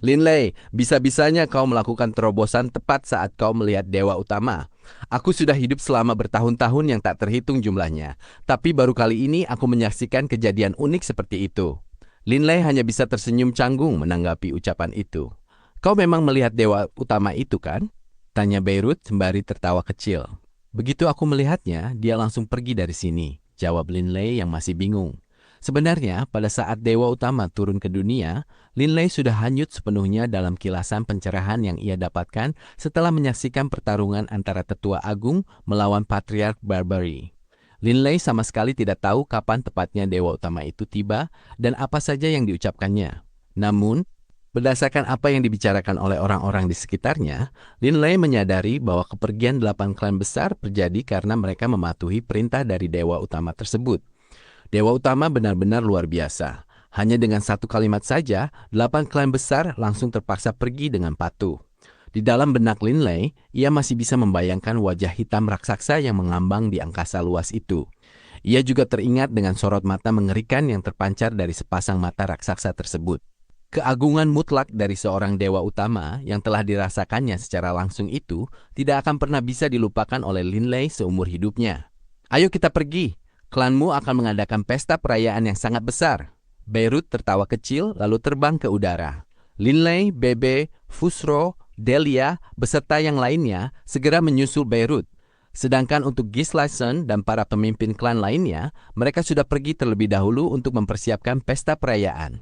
Linley, bisa-bisanya kau melakukan terobosan tepat saat kau melihat dewa utama. Aku sudah hidup selama bertahun-tahun yang tak terhitung jumlahnya, tapi baru kali ini aku menyaksikan kejadian unik seperti itu. Linley hanya bisa tersenyum canggung menanggapi ucapan itu. Kau memang melihat dewa utama itu kan? Tanya Beirut sembari tertawa kecil. Begitu aku melihatnya, dia langsung pergi dari sini, jawab Linley yang masih bingung. Sebenarnya, pada saat dewa utama turun ke dunia, Linley sudah hanyut sepenuhnya dalam kilasan pencerahan yang ia dapatkan setelah menyaksikan pertarungan antara tetua agung melawan patriark Barbary. Linley sama sekali tidak tahu kapan tepatnya dewa utama itu tiba dan apa saja yang diucapkannya. Namun, berdasarkan apa yang dibicarakan oleh orang-orang di sekitarnya, Linley menyadari bahwa kepergian 8 klan besar terjadi karena mereka mematuhi perintah dari dewa utama tersebut. Dewa utama benar-benar luar biasa. Hanya dengan satu kalimat saja, 8 klan besar langsung terpaksa pergi dengan patuh. Di dalam benak Linley, ia masih bisa membayangkan wajah hitam raksasa yang mengambang di angkasa luas itu. Ia juga teringat dengan sorot mata mengerikan yang terpancar dari sepasang mata raksasa tersebut. Keagungan mutlak dari seorang dewa utama yang telah dirasakannya secara langsung itu tidak akan pernah bisa dilupakan oleh Linley seumur hidupnya. Ayo kita pergi, klanmu akan mengadakan pesta perayaan yang sangat besar. Beirut tertawa kecil lalu terbang ke udara. Linley, Bebe, Fusro, Delia, beserta yang lainnya segera menyusul Beirut. Sedangkan untuk Gislason dan para pemimpin klan lainnya, mereka sudah pergi terlebih dahulu untuk mempersiapkan pesta perayaan.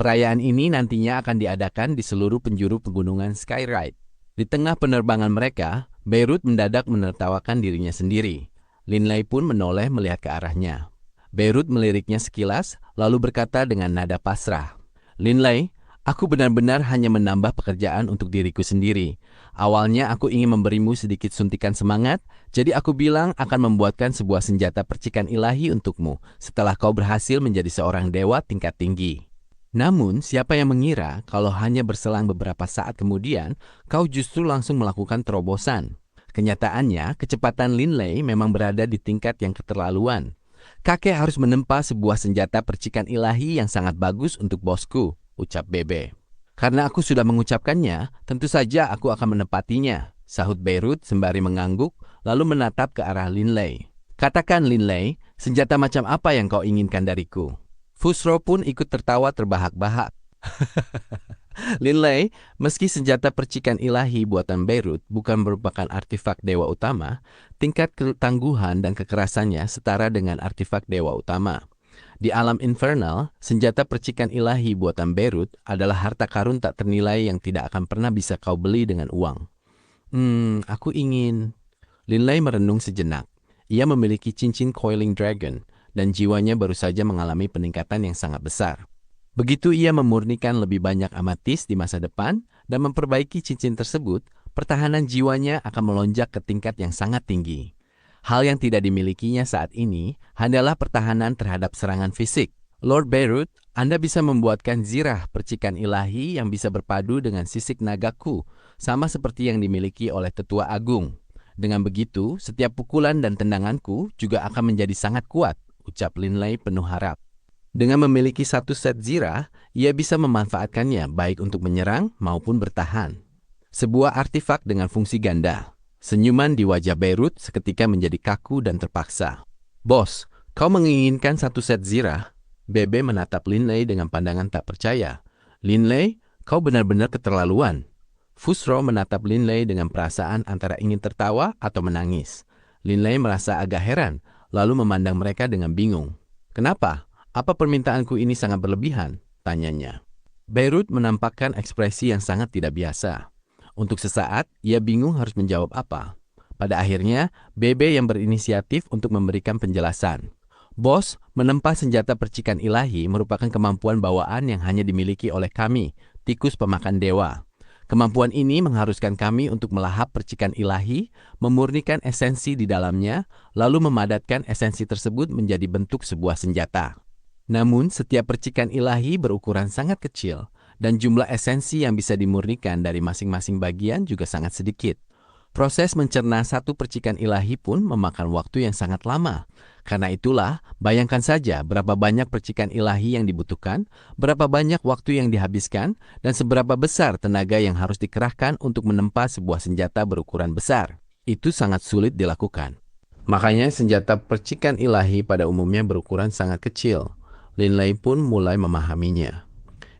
Perayaan ini nantinya akan diadakan di seluruh penjuru pegunungan Skyride. Di tengah penerbangan mereka, Beirut mendadak menertawakan dirinya sendiri. Linley pun menoleh melihat ke arahnya. Beirut meliriknya sekilas, lalu berkata dengan nada pasrah, "Linley, aku benar-benar hanya menambah pekerjaan untuk diriku sendiri. Awalnya aku ingin memberimu sedikit suntikan semangat, jadi aku bilang akan membuatkan sebuah senjata percikan ilahi untukmu setelah kau berhasil menjadi seorang dewa tingkat tinggi. Namun, siapa yang mengira kalau hanya berselang beberapa saat kemudian, kau justru langsung melakukan terobosan. Kenyataannya, kecepatan Linley memang berada di tingkat yang keterlaluan. Kakek harus menempa sebuah senjata percikan ilahi yang sangat bagus untuk bosku," ucap Bebe. "Karena aku sudah mengucapkannya, tentu saja aku akan menepatinya," sahut Beirut sembari mengangguk, lalu menatap ke arah Linley. "Katakan Linley, senjata macam apa yang kau inginkan dariku?" Fusro pun ikut tertawa terbahak-bahak. "Linley, meski senjata percikan ilahi buatan Beirut bukan merupakan artefak dewa utama, tingkat ketangguhan dan kekerasannya setara dengan artefak dewa utama. Di alam infernal, senjata percikan ilahi buatan Beirut adalah harta karun tak ternilai yang tidak akan pernah bisa kau beli dengan uang." Aku ingin..." Linley merenung sejenak. Ia memiliki cincin Coiling Dragon, dan jiwanya baru saja mengalami peningkatan yang sangat besar. Begitu ia memurnikan lebih banyak amatis di masa depan dan memperbaiki cincin tersebut, pertahanan jiwanya akan melonjak ke tingkat yang sangat tinggi. Hal yang tidak dimilikinya saat ini hanyalah pertahanan terhadap serangan fisik. Lord Beirut, Anda bisa membuatkan zirah percikan ilahi yang bisa berpadu dengan sisik nagaku, sama seperti yang dimiliki oleh Tetua Agung. Dengan begitu, setiap pukulan dan tendanganku juga akan menjadi sangat kuat, ucap Linley penuh harap. Dengan memiliki satu set zirah, ia bisa memanfaatkannya baik untuk menyerang maupun bertahan. Sebuah artefak dengan fungsi ganda. Senyuman di wajah Beirut seketika menjadi kaku dan terpaksa. Bos, kau menginginkan satu set zirah? Bebe menatap Linley dengan pandangan tak percaya. Linley, kau benar-benar keterlaluan. Fusro menatap Linley dengan perasaan antara ingin tertawa atau menangis. Linley merasa agak heran, lalu memandang mereka dengan bingung. Kenapa? Apa permintaanku ini sangat berlebihan? Tanyanya. Beirut menampakkan ekspresi yang sangat tidak biasa. Untuk sesaat, ia bingung harus menjawab apa. Pada akhirnya, Bebe yang berinisiatif untuk memberikan penjelasan. Bos, menempa senjata percikan ilahi merupakan kemampuan bawaan yang hanya dimiliki oleh kami, tikus pemakan dewa. Kemampuan ini mengharuskan kami untuk melahap percikan ilahi, memurnikan esensi di dalamnya, lalu memadatkan esensi tersebut menjadi bentuk sebuah senjata. Namun, setiap percikan ilahi berukuran sangat kecil, dan jumlah esensi yang bisa dimurnikan dari masing-masing bagian juga sangat sedikit. Proses mencerna satu percikan ilahi pun memakan waktu yang sangat lama. Karena itulah, bayangkan saja berapa banyak percikan ilahi yang dibutuhkan, berapa banyak waktu yang dihabiskan, dan seberapa besar tenaga yang harus dikerahkan untuk menempa sebuah senjata berukuran besar. Itu sangat sulit dilakukan. Makanya senjata percikan ilahi pada umumnya berukuran sangat kecil. Linley pun mulai memahaminya.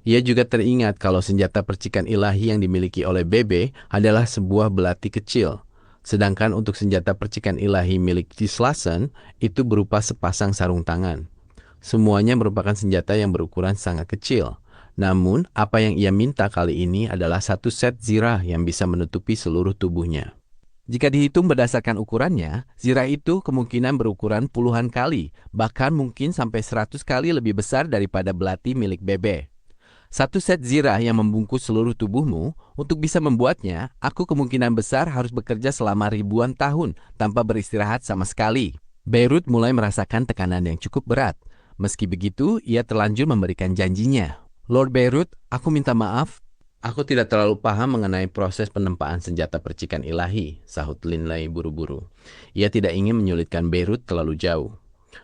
Ia juga teringat kalau senjata percikan ilahi yang dimiliki oleh Bebe adalah sebuah belati kecil. Sedangkan untuk senjata percikan ilahi milik Tislason itu berupa sepasang sarung tangan. Semuanya merupakan senjata yang berukuran sangat kecil. Namun, apa yang ia minta kali ini adalah satu set zirah yang bisa menutupi seluruh tubuhnya. Jika dihitung berdasarkan ukurannya, zirah itu kemungkinan berukuran puluhan kali, bahkan mungkin sampai 100 kali lebih besar daripada belati milik Bebe. Satu set zirah yang membungkus seluruh tubuhmu, untuk bisa membuatnya, aku kemungkinan besar harus bekerja selama ribuan tahun tanpa beristirahat sama sekali. Beirut mulai merasakan tekanan yang cukup berat. Meski begitu, ia terlanjur memberikan janjinya. Lord Beirut, aku minta maaf. Aku tidak terlalu paham mengenai proses penempaan senjata percikan ilahi, sahut Linley buru-buru. Ia tidak ingin menyulitkan Beirut terlalu jauh.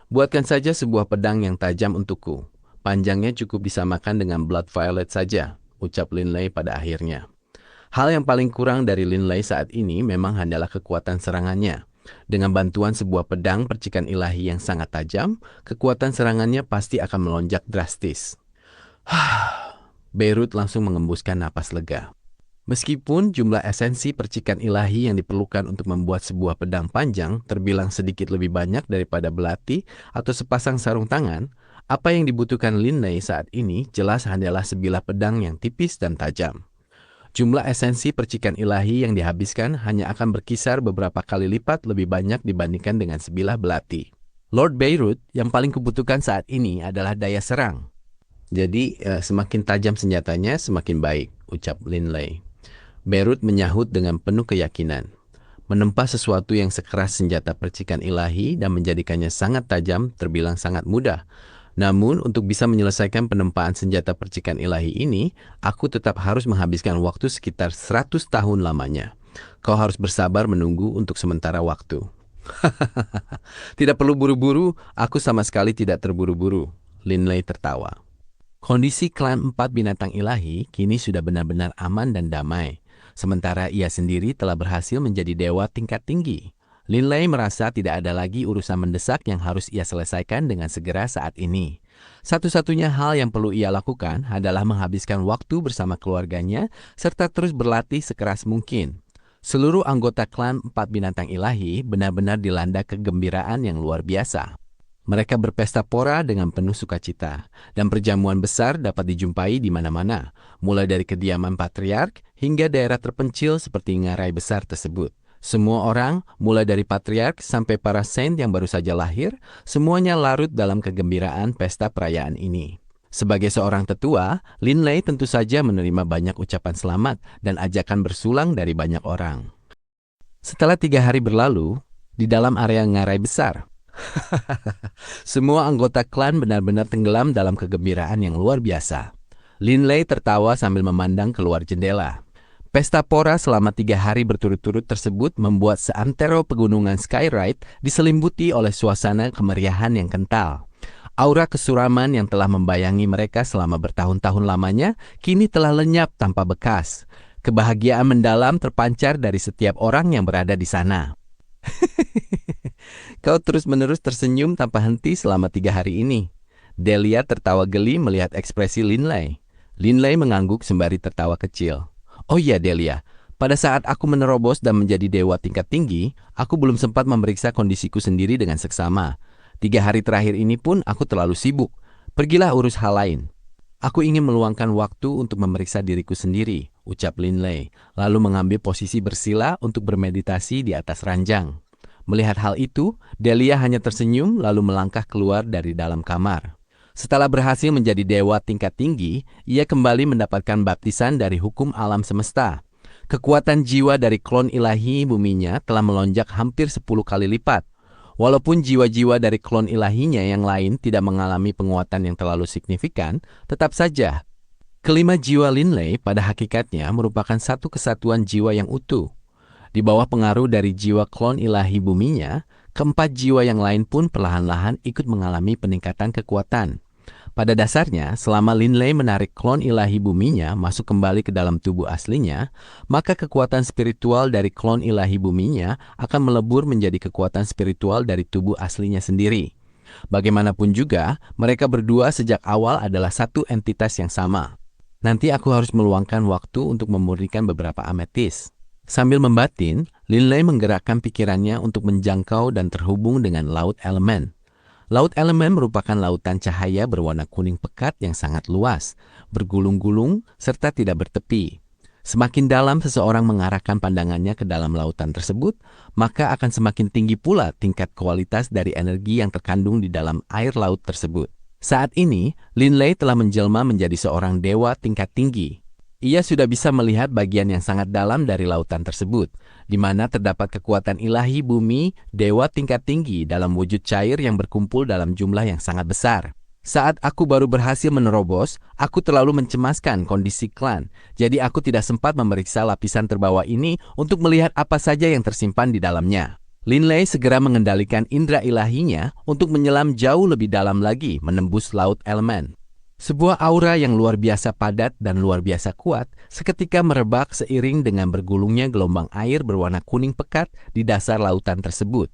Buatkan saja sebuah pedang yang tajam untukku. Panjangnya cukup disamakan dengan Blood Violet saja, ucap Linley pada akhirnya. Hal yang paling kurang dari Linley saat ini memang hanyalah kekuatan serangannya. Dengan bantuan sebuah pedang percikan ilahi yang sangat tajam, kekuatan serangannya pasti akan melonjak drastis. Beirut langsung mengembuskan napas lega. Meskipun jumlah esensi percikan ilahi yang diperlukan untuk membuat sebuah pedang panjang terbilang sedikit lebih banyak daripada belati atau sepasang sarung tangan, apa yang dibutuhkan Linley saat ini jelas hanyalah sebilah pedang yang tipis dan tajam. Jumlah esensi percikan ilahi yang dihabiskan hanya akan berkisar beberapa kali lipat lebih banyak dibandingkan dengan sebilah belati. Lord Beirut yang paling kubutuhkan saat ini adalah daya serang. Jadi semakin tajam senjatanya semakin baik, ucap Linley. Beirut menyahut dengan penuh keyakinan. Menempa sesuatu yang sekeras senjata percikan ilahi dan menjadikannya sangat tajam terbilang sangat mudah. Namun, untuk bisa menyelesaikan penempaan senjata percikan ilahi ini, aku tetap harus menghabiskan waktu sekitar 100 tahun lamanya. Kau harus bersabar menunggu untuk sementara waktu. Tidak perlu buru-buru, aku sama sekali tidak terburu-buru. Linley tertawa. Kondisi klan 4 binatang ilahi kini sudah benar-benar aman dan damai. Sementara ia sendiri telah berhasil menjadi dewa tingkat tinggi. Linley merasa tidak ada lagi urusan mendesak yang harus ia selesaikan dengan segera saat ini. Satu-satunya hal yang perlu ia lakukan adalah menghabiskan waktu bersama keluarganya serta terus berlatih sekeras mungkin. Seluruh anggota klan 4 binatang ilahi benar-benar dilanda kegembiraan yang luar biasa. Mereka berpesta pora dengan penuh sukacita, dan perjamuan besar dapat dijumpai di mana-mana, mulai dari kediaman patriark hingga daerah terpencil seperti ngarai besar tersebut. Semua orang, mulai dari patriark sampai para saint yang baru saja lahir, semuanya larut dalam kegembiraan pesta perayaan ini. Sebagai seorang tetua, Linley tentu saja menerima banyak ucapan selamat dan ajakan bersulang dari banyak orang. Setelah 3 hari berlalu, di dalam area ngarai besar. Semua anggota klan benar-benar tenggelam dalam kegembiraan yang luar biasa. Linley tertawa sambil memandang keluar jendela. Pesta pora selama 3 hari berturut-turut tersebut membuat seantero pegunungan Skyride diselimuti oleh suasana kemeriahan yang kental. Aura kesuraman yang telah membayangi mereka selama bertahun-tahun lamanya kini telah lenyap tanpa bekas. Kebahagiaan mendalam terpancar dari setiap orang yang berada di sana. Kau terus-menerus tersenyum tanpa henti selama 3 hari ini. Delia tertawa geli melihat ekspresi Linley. Linley mengangguk sembari tertawa kecil. Oh iya Delia, pada saat aku menerobos dan menjadi dewa tingkat tinggi, aku belum sempat memeriksa kondisiku sendiri dengan seksama. 3 hari terakhir ini pun aku terlalu sibuk. Pergilah urus hal lain. Aku ingin meluangkan waktu untuk memeriksa diriku sendiri, ucap Linley, lalu mengambil posisi bersila untuk bermeditasi di atas ranjang. Melihat hal itu, Delia hanya tersenyum lalu melangkah keluar dari dalam kamar. Setelah berhasil menjadi dewa tingkat tinggi, ia kembali mendapatkan baptisan dari hukum alam semesta. Kekuatan jiwa dari klon ilahi buminya telah melonjak hampir 10 kali lipat. Walaupun jiwa-jiwa dari klon ilahinya yang lain tidak mengalami penguatan yang terlalu signifikan, tetap saja kelima jiwa Linley pada hakikatnya merupakan satu kesatuan jiwa yang utuh. Di bawah pengaruh dari jiwa klon ilahi buminya, keempat jiwa yang lain pun perlahan-lahan ikut mengalami peningkatan kekuatan. Pada dasarnya, selama Linley menarik klon ilahi buminya masuk kembali ke dalam tubuh aslinya, maka kekuatan spiritual dari klon ilahi buminya akan melebur menjadi kekuatan spiritual dari tubuh aslinya sendiri. Bagaimanapun juga, mereka berdua sejak awal adalah satu entitas yang sama. Nanti aku harus meluangkan waktu untuk memurnikan beberapa ametis. Sambil membatin, Linley menggerakkan pikirannya untuk menjangkau dan terhubung dengan Laut Elemen. Laut Elemen merupakan lautan cahaya berwarna kuning pekat yang sangat luas, bergulung-gulung, serta tidak bertepi. Semakin dalam seseorang mengarahkan pandangannya ke dalam lautan tersebut, maka akan semakin tinggi pula tingkat kualitas dari energi yang terkandung di dalam air laut tersebut. Saat ini, Linley telah menjelma menjadi seorang dewa tingkat tinggi. Ia sudah bisa melihat bagian yang sangat dalam dari lautan tersebut, di mana terdapat kekuatan ilahi bumi, dewa tingkat tinggi dalam wujud cair yang berkumpul dalam jumlah yang sangat besar. Saat aku baru berhasil menerobos, aku terlalu mencemaskan kondisi klan, jadi aku tidak sempat memeriksa lapisan terbawah ini untuk melihat apa saja yang tersimpan di dalamnya. Linley segera mengendalikan indera ilahinya untuk menyelam jauh lebih dalam lagi menembus Laut Elemen. Sebuah aura yang luar biasa padat dan luar biasa kuat seketika merebak seiring dengan bergulungnya gelombang air berwarna kuning pekat di dasar lautan tersebut.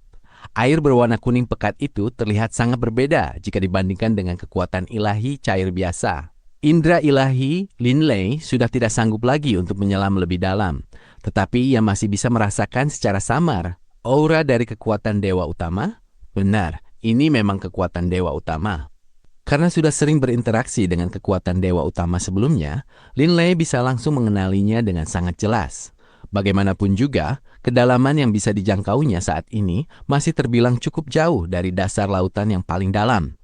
Air berwarna kuning pekat itu terlihat sangat berbeda jika dibandingkan dengan kekuatan ilahi cair biasa. Indra ilahi Linley sudah tidak sanggup lagi untuk menyelam lebih dalam, tetapi ia masih bisa merasakan secara samar aura dari kekuatan dewa utama. Benar, ini memang kekuatan dewa utama. Karena sudah sering berinteraksi dengan kekuatan dewa utama sebelumnya, Linley bisa langsung mengenalinya dengan sangat jelas. Bagaimanapun juga, kedalaman yang bisa dijangkaunya saat ini masih terbilang cukup jauh dari dasar lautan yang paling dalam.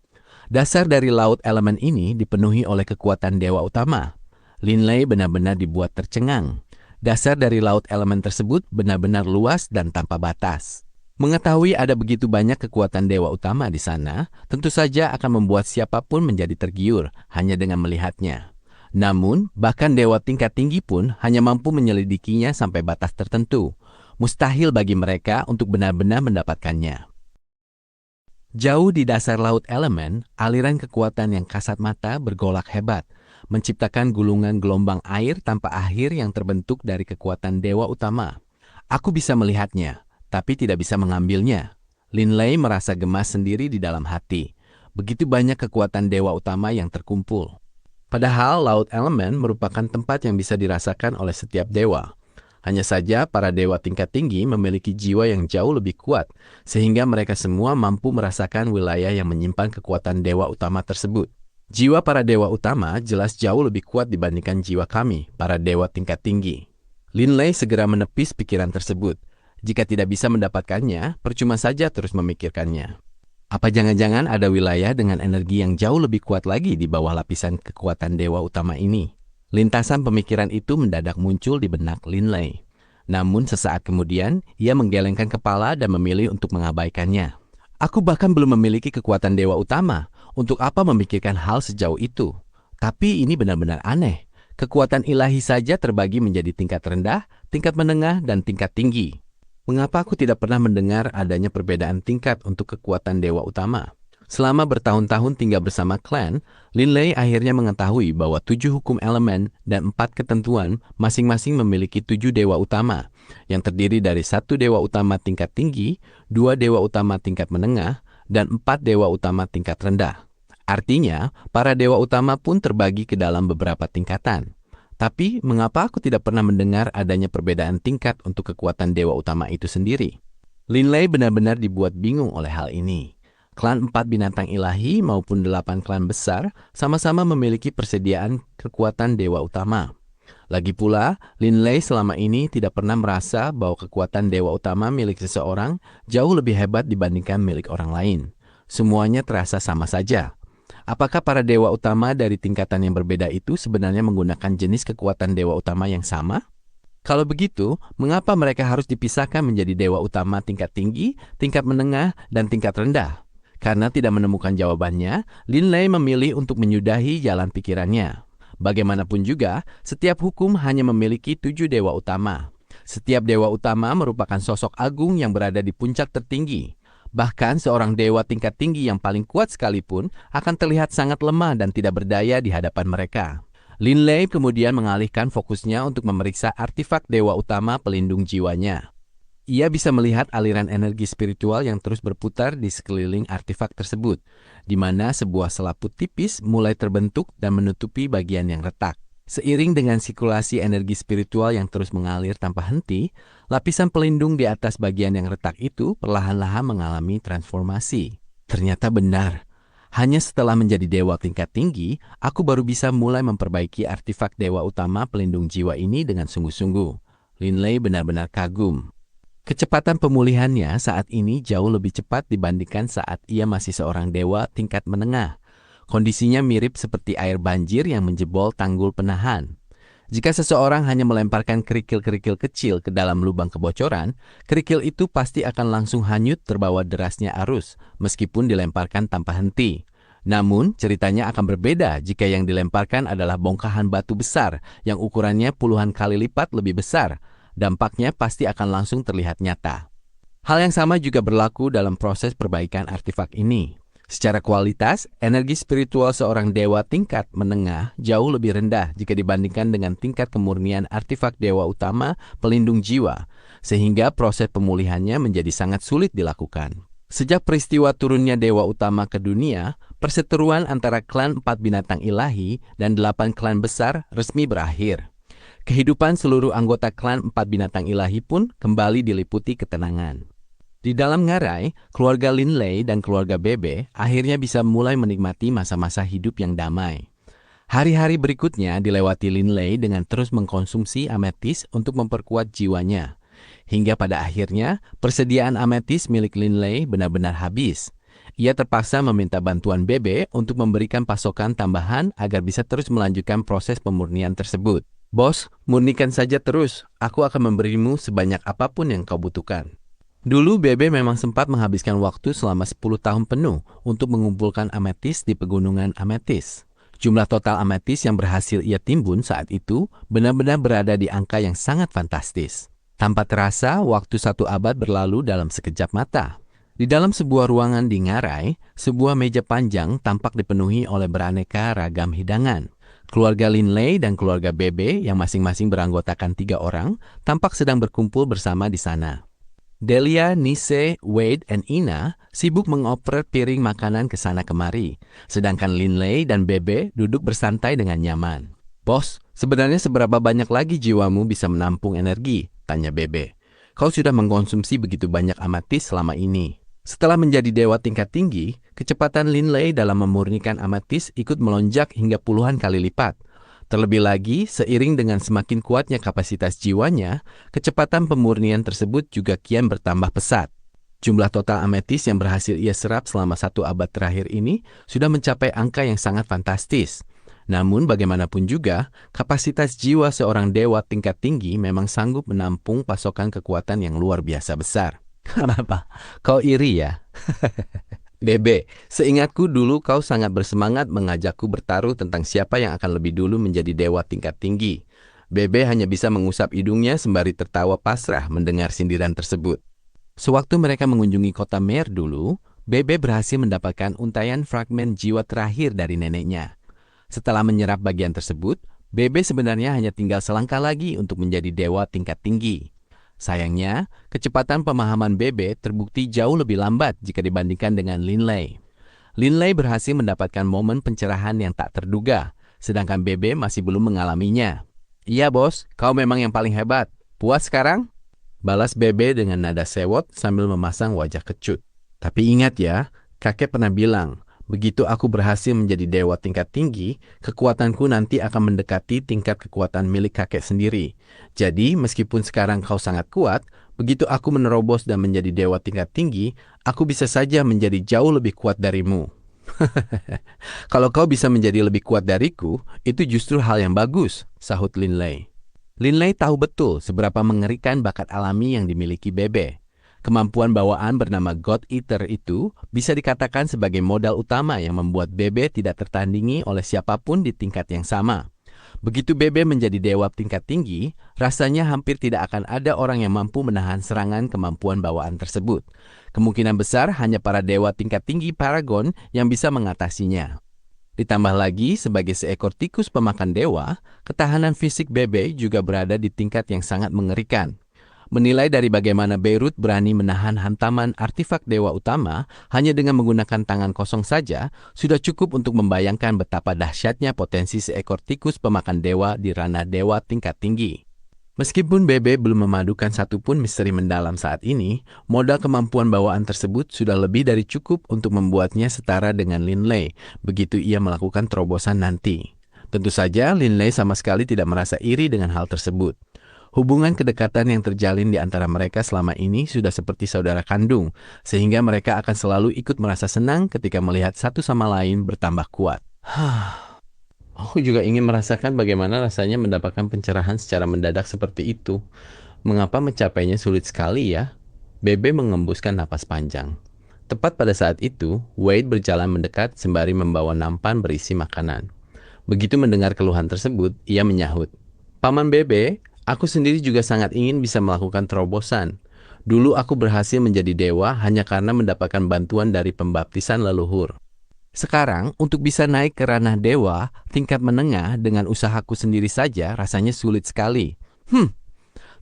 Dasar dari Laut Elemen ini dipenuhi oleh kekuatan dewa utama. Linley benar-benar dibuat tercengang. Dasar dari Laut Elemen tersebut benar-benar luas dan tanpa batas. Mengetahui ada begitu banyak kekuatan dewa utama di sana, tentu saja akan membuat siapapun menjadi tergiur hanya dengan melihatnya. Namun, bahkan dewa tingkat tinggi pun hanya mampu menyelidikinya sampai batas tertentu. Mustahil bagi mereka untuk benar-benar mendapatkannya. Jauh di dasar Laut Elemen, aliran kekuatan yang kasat mata bergolak hebat, menciptakan gulungan gelombang air tanpa akhir yang terbentuk dari kekuatan dewa utama. Aku bisa melihatnya, tapi tidak bisa mengambilnya. Linley merasa gemas sendiri di dalam hati. Begitu banyak kekuatan dewa utama yang terkumpul. Padahal Laut Elemen merupakan tempat yang bisa dirasakan oleh setiap dewa. Hanya saja para dewa tingkat tinggi memiliki jiwa yang jauh lebih kuat, sehingga mereka semua mampu merasakan wilayah yang menyimpan kekuatan dewa utama tersebut. Jiwa para dewa utama jelas jauh lebih kuat dibandingkan jiwa kami, para dewa tingkat tinggi. Linley segera menepis pikiran tersebut. Jika tidak bisa mendapatkannya, percuma saja terus memikirkannya. Apa jangan-jangan ada wilayah dengan energi yang jauh lebih kuat lagi di bawah lapisan kekuatan dewa utama ini? Lintasan pemikiran itu mendadak muncul di benak Linley. Namun sesaat kemudian, ia menggelengkan kepala dan memilih untuk mengabaikannya. Aku bahkan belum memiliki kekuatan dewa utama. Untuk apa memikirkan hal sejauh itu? Tapi ini benar-benar aneh. Kekuatan ilahi saja terbagi menjadi tingkat rendah, tingkat menengah, dan tingkat tinggi. Mengapa aku tidak pernah mendengar adanya perbedaan tingkat untuk kekuatan dewa utama? Selama bertahun-tahun tinggal bersama klan, Linley akhirnya mengetahui bahwa 7 hukum elemen dan 4 ketentuan masing-masing memiliki 7 dewa utama, yang terdiri dari 1 dewa utama tingkat tinggi, 2 dewa utama tingkat menengah, dan 4 dewa utama tingkat rendah. Artinya, para dewa utama pun terbagi ke dalam beberapa tingkatan. Tapi, mengapa aku tidak pernah mendengar adanya perbedaan tingkat untuk kekuatan dewa utama itu sendiri? Linley benar-benar dibuat bingung oleh hal ini. Klan 4 binatang ilahi maupun 8 klan besar sama-sama memiliki persediaan kekuatan dewa utama. Lagi pula, Linley selama ini tidak pernah merasa bahwa kekuatan dewa utama milik seseorang jauh lebih hebat dibandingkan milik orang lain. Semuanya terasa sama saja. Apakah para dewa utama dari tingkatan yang berbeda itu sebenarnya menggunakan jenis kekuatan dewa utama yang sama? Kalau begitu, mengapa mereka harus dipisahkan menjadi dewa utama tingkat tinggi, tingkat menengah, dan tingkat rendah? Karena tidak menemukan jawabannya, Linley memilih untuk menyudahi jalan pikirannya. Bagaimanapun juga, setiap hukum hanya memiliki 7 dewa utama. Setiap dewa utama merupakan sosok agung yang berada di puncak tertinggi. Bahkan seorang dewa tingkat tinggi yang paling kuat sekalipun akan terlihat sangat lemah dan tidak berdaya di hadapan mereka. Linley kemudian mengalihkan fokusnya untuk memeriksa artefak dewa utama pelindung jiwanya. Ia bisa melihat aliran energi spiritual yang terus berputar di sekeliling artefak tersebut, di mana sebuah selaput tipis mulai terbentuk dan menutupi bagian yang retak. Seiring dengan sirkulasi energi spiritual yang terus mengalir tanpa henti, lapisan pelindung di atas bagian yang retak itu perlahan-lahan mengalami transformasi. Ternyata benar. Hanya setelah menjadi dewa tingkat tinggi, aku baru bisa mulai memperbaiki artefak dewa utama pelindung jiwa ini dengan sungguh-sungguh. Linley benar-benar kagum. Kecepatan pemulihannya saat ini jauh lebih cepat dibandingkan saat ia masih seorang dewa tingkat menengah. Kondisinya mirip seperti air banjir yang menjebol tanggul penahan. Jika seseorang hanya melemparkan kerikil-kerikil kecil ke dalam lubang kebocoran, kerikil itu pasti akan langsung hanyut terbawa derasnya arus, meskipun dilemparkan tanpa henti. Namun, ceritanya akan berbeda jika yang dilemparkan adalah bongkahan batu besar yang ukurannya puluhan kali lipat lebih besar. Dampaknya pasti akan langsung terlihat nyata. Hal yang sama juga berlaku dalam proses perbaikan artefak ini. Secara kualitas, energi spiritual seorang dewa tingkat menengah jauh lebih rendah jika dibandingkan dengan tingkat kemurnian artefak dewa utama pelindung jiwa, sehingga proses pemulihannya menjadi sangat sulit dilakukan. Sejak peristiwa turunnya dewa utama ke dunia, perseteruan antara klan 4 binatang ilahi dan 8 klan besar resmi berakhir. Kehidupan seluruh anggota klan 4 binatang ilahi pun kembali diliputi ketenangan. Di dalam ngarai, keluarga Linley dan keluarga Bebe akhirnya bisa mulai menikmati masa-masa hidup yang damai. Hari-hari berikutnya dilewati Linley dengan terus mengkonsumsi ametis untuk memperkuat jiwanya. Hingga pada akhirnya, persediaan ametis milik Linley benar-benar habis. Ia terpaksa meminta bantuan Bebe untuk memberikan pasokan tambahan agar bisa terus melanjutkan proses pemurnian tersebut. Bos, murnikan saja terus. Aku akan memberimu sebanyak apapun yang kau butuhkan. Dulu Bebe memang sempat menghabiskan waktu selama 10 tahun penuh untuk mengumpulkan ametis di pegunungan ametis. Jumlah total ametis yang berhasil ia timbun saat itu benar-benar berada di angka yang sangat fantastis. Tanpa terasa, waktu 1 abad berlalu dalam sekejap mata. Di dalam sebuah ruangan di ngarai, sebuah meja panjang tampak dipenuhi oleh beraneka ragam hidangan. Keluarga Linley dan keluarga Bebe yang masing-masing beranggotakan 3 orang tampak sedang berkumpul bersama di sana. Delia, Nise, Wade, dan Ina sibuk mengoper piring makanan ke sana kemari, sedangkan Linley dan Bebe duduk bersantai dengan nyaman. Bos, sebenarnya seberapa banyak lagi jiwamu bisa menampung energi? Tanya Bebe. Kau sudah mengkonsumsi begitu banyak ametis selama ini. Setelah menjadi dewa tingkat tinggi, kecepatan Linley dalam memurnikan ametis ikut melonjak hingga puluhan kali lipat. Terlebih lagi, seiring dengan semakin kuatnya kapasitas jiwanya, kecepatan pemurnian tersebut juga kian bertambah pesat. Jumlah total ametis yang berhasil ia serap selama 1 abad terakhir ini sudah mencapai angka yang sangat fantastis. Namun bagaimanapun juga, kapasitas jiwa seorang dewa tingkat tinggi memang sanggup menampung pasokan kekuatan yang luar biasa besar. Kenapa? Kau iri ya? Bebe, seingatku dulu kau sangat bersemangat mengajakku bertaruh tentang siapa yang akan lebih dulu menjadi dewa tingkat tinggi. Bebe hanya bisa mengusap hidungnya sembari tertawa pasrah mendengar sindiran tersebut. Sewaktu mereka mengunjungi kota Mer dulu, Bebe berhasil mendapatkan untaian fragmen jiwa terakhir dari neneknya. Setelah menyerap bagian tersebut, Bebe sebenarnya hanya tinggal selangkah lagi untuk menjadi dewa tingkat tinggi. Sayangnya, kecepatan pemahaman Bebe terbukti jauh lebih lambat jika dibandingkan dengan Linley. Linley berhasil mendapatkan momen pencerahan yang tak terduga, sedangkan Bebe masih belum mengalaminya. Iya bos, kau memang yang paling hebat. Puas sekarang? Balas Bebe dengan nada sewot sambil memasang wajah kecut. Tapi ingat ya, kakek pernah bilang, begitu aku berhasil menjadi dewa tingkat tinggi, kekuatanku nanti akan mendekati tingkat kekuatan milik kakek sendiri. Jadi, meskipun sekarang kau sangat kuat, begitu aku menerobos dan menjadi dewa tingkat tinggi, aku bisa saja menjadi jauh lebih kuat darimu. Kalau kau bisa menjadi lebih kuat dariku, itu justru hal yang bagus, sahut Linley. Linley tahu betul seberapa mengerikan bakat alami yang dimiliki Bebe. Kemampuan bawaan bernama God Eater itu bisa dikatakan sebagai modal utama yang membuat Bebe tidak tertandingi oleh siapapun di tingkat yang sama. Begitu Bebe menjadi dewa tingkat tinggi, rasanya hampir tidak akan ada orang yang mampu menahan serangan kemampuan bawaan tersebut. Kemungkinan besar hanya para dewa tingkat tinggi Paragon yang bisa mengatasinya. Ditambah lagi, sebagai seekor tikus pemakan dewa, ketahanan fisik Bebe juga berada di tingkat yang sangat mengerikan. Menilai dari bagaimana Beirut berani menahan hantaman artefak dewa utama hanya dengan menggunakan tangan kosong saja, sudah cukup untuk membayangkan betapa dahsyatnya potensi seekor tikus pemakan dewa di ranah dewa tingkat tinggi. Meskipun Bebe belum memadukan satupun misteri mendalam saat ini, modal kemampuan bawaan tersebut sudah lebih dari cukup untuk membuatnya setara dengan Linley begitu ia melakukan terobosan nanti. Tentu saja Linley sama sekali tidak merasa iri dengan hal tersebut. Hubungan kedekatan yang terjalin di antara mereka selama ini sudah seperti saudara kandung, sehingga mereka akan selalu ikut merasa senang ketika melihat satu sama lain bertambah kuat. Aku juga ingin merasakan bagaimana rasanya mendapatkan pencerahan secara mendadak seperti itu. Mengapa mencapainya sulit sekali ya? Bebe mengembuskan napas panjang. Tepat pada saat itu, Wade berjalan mendekat sembari membawa nampan berisi makanan. Begitu mendengar keluhan tersebut, ia menyahut, "Paman Bebe, aku sendiri juga sangat ingin bisa melakukan terobosan. Dulu aku berhasil menjadi dewa hanya karena mendapatkan bantuan dari pembaptisan leluhur. Sekarang, untuk bisa naik ke ranah dewa, tingkat menengah dengan usahaku sendiri saja rasanya sulit sekali."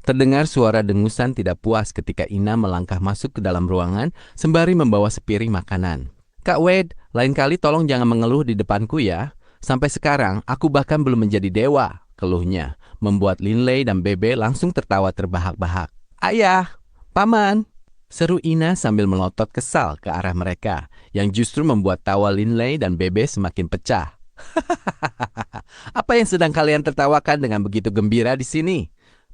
Terdengar suara dengusan tidak puas ketika Ina melangkah masuk ke dalam ruangan sembari membawa sepiring makanan. "Kak Wade, lain kali tolong jangan mengeluh di depanku ya. Sampai sekarang, aku bahkan belum menjadi dewa," keluhnya, membuat Linley dan Bebe langsung tertawa terbahak-bahak. "Ayah, paman," seru Ina sambil melotot kesal ke arah mereka, yang justru membuat tawa Linley dan Bebe semakin pecah. "Apa yang sedang kalian tertawakan dengan begitu gembira di sini?"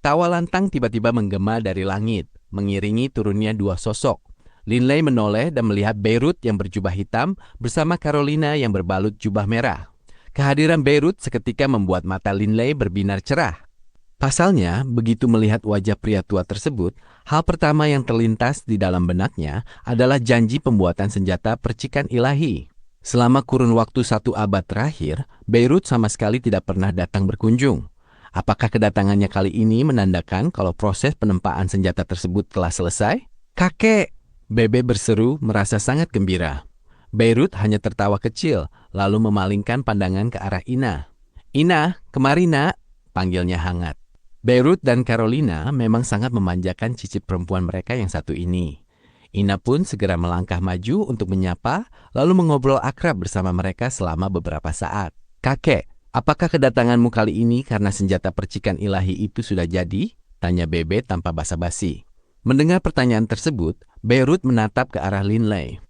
Tawa lantang tiba-tiba menggema dari langit, mengiringi turunnya dua sosok. Linley menoleh dan melihat Beirut yang berjubah hitam bersama Carolina yang berbalut jubah merah. Kehadiran Beirut seketika membuat mata Linley berbinar cerah. Pasalnya, begitu melihat wajah pria tua tersebut, hal pertama yang terlintas di dalam benaknya adalah janji pembuatan senjata percikan ilahi. Selama kurun waktu 1 abad terakhir, Beirut sama sekali tidak pernah datang berkunjung. Apakah kedatangannya kali ini menandakan kalau proses penempaan senjata tersebut telah selesai? "Kakek!" Bebe berseru merasa sangat gembira. Beirut hanya tertawa kecil, lalu memalingkan pandangan ke arah Ina. "Ina, kemari nak," panggilnya hangat. Beirut dan Carolina memang sangat memanjakan cicit perempuan mereka yang satu ini. Ina pun segera melangkah maju untuk menyapa, lalu mengobrol akrab bersama mereka selama beberapa saat. "Kakek, apakah kedatanganmu kali ini karena senjata percikan ilahi itu sudah jadi?" tanya Bebe tanpa basa-basi. Mendengar pertanyaan tersebut, Beirut menatap ke arah Linley.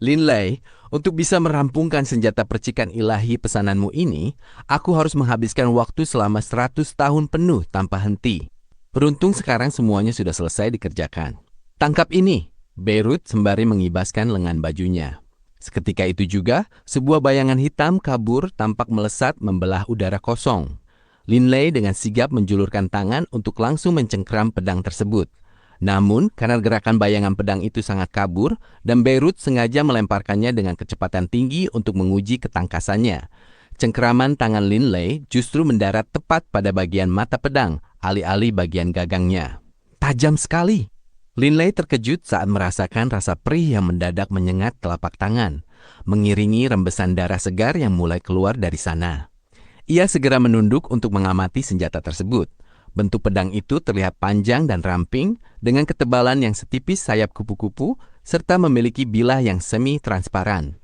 "Linley, untuk bisa merampungkan senjata percikan ilahi pesananmu ini, aku harus menghabiskan waktu selama 100 tahun penuh tanpa henti. Beruntung sekarang semuanya sudah selesai dikerjakan. Tangkap ini," Beirut sembari mengibaskan lengan bajunya. Seketika itu juga, sebuah bayangan hitam kabur tampak melesat membelah udara kosong. Lin Lei dengan sigap menjulurkan tangan untuk langsung mencengkeram pedang tersebut. Namun, karena gerakan bayangan pedang itu sangat kabur, dan Beirut sengaja melemparkannya dengan kecepatan tinggi untuk menguji ketangkasannya. Cengkeraman tangan Lin Lei justru mendarat tepat pada bagian mata pedang, alih-alih bagian gagangnya. Tajam sekali! Lin Lei terkejut saat merasakan rasa perih yang mendadak menyengat telapak tangan, mengiringi rembesan darah segar yang mulai keluar dari sana. Ia segera menunduk untuk mengamati senjata tersebut. Bentuk pedang itu terlihat panjang dan ramping, dengan ketebalan yang setipis sayap kupu-kupu, serta memiliki bilah yang semi-transparan.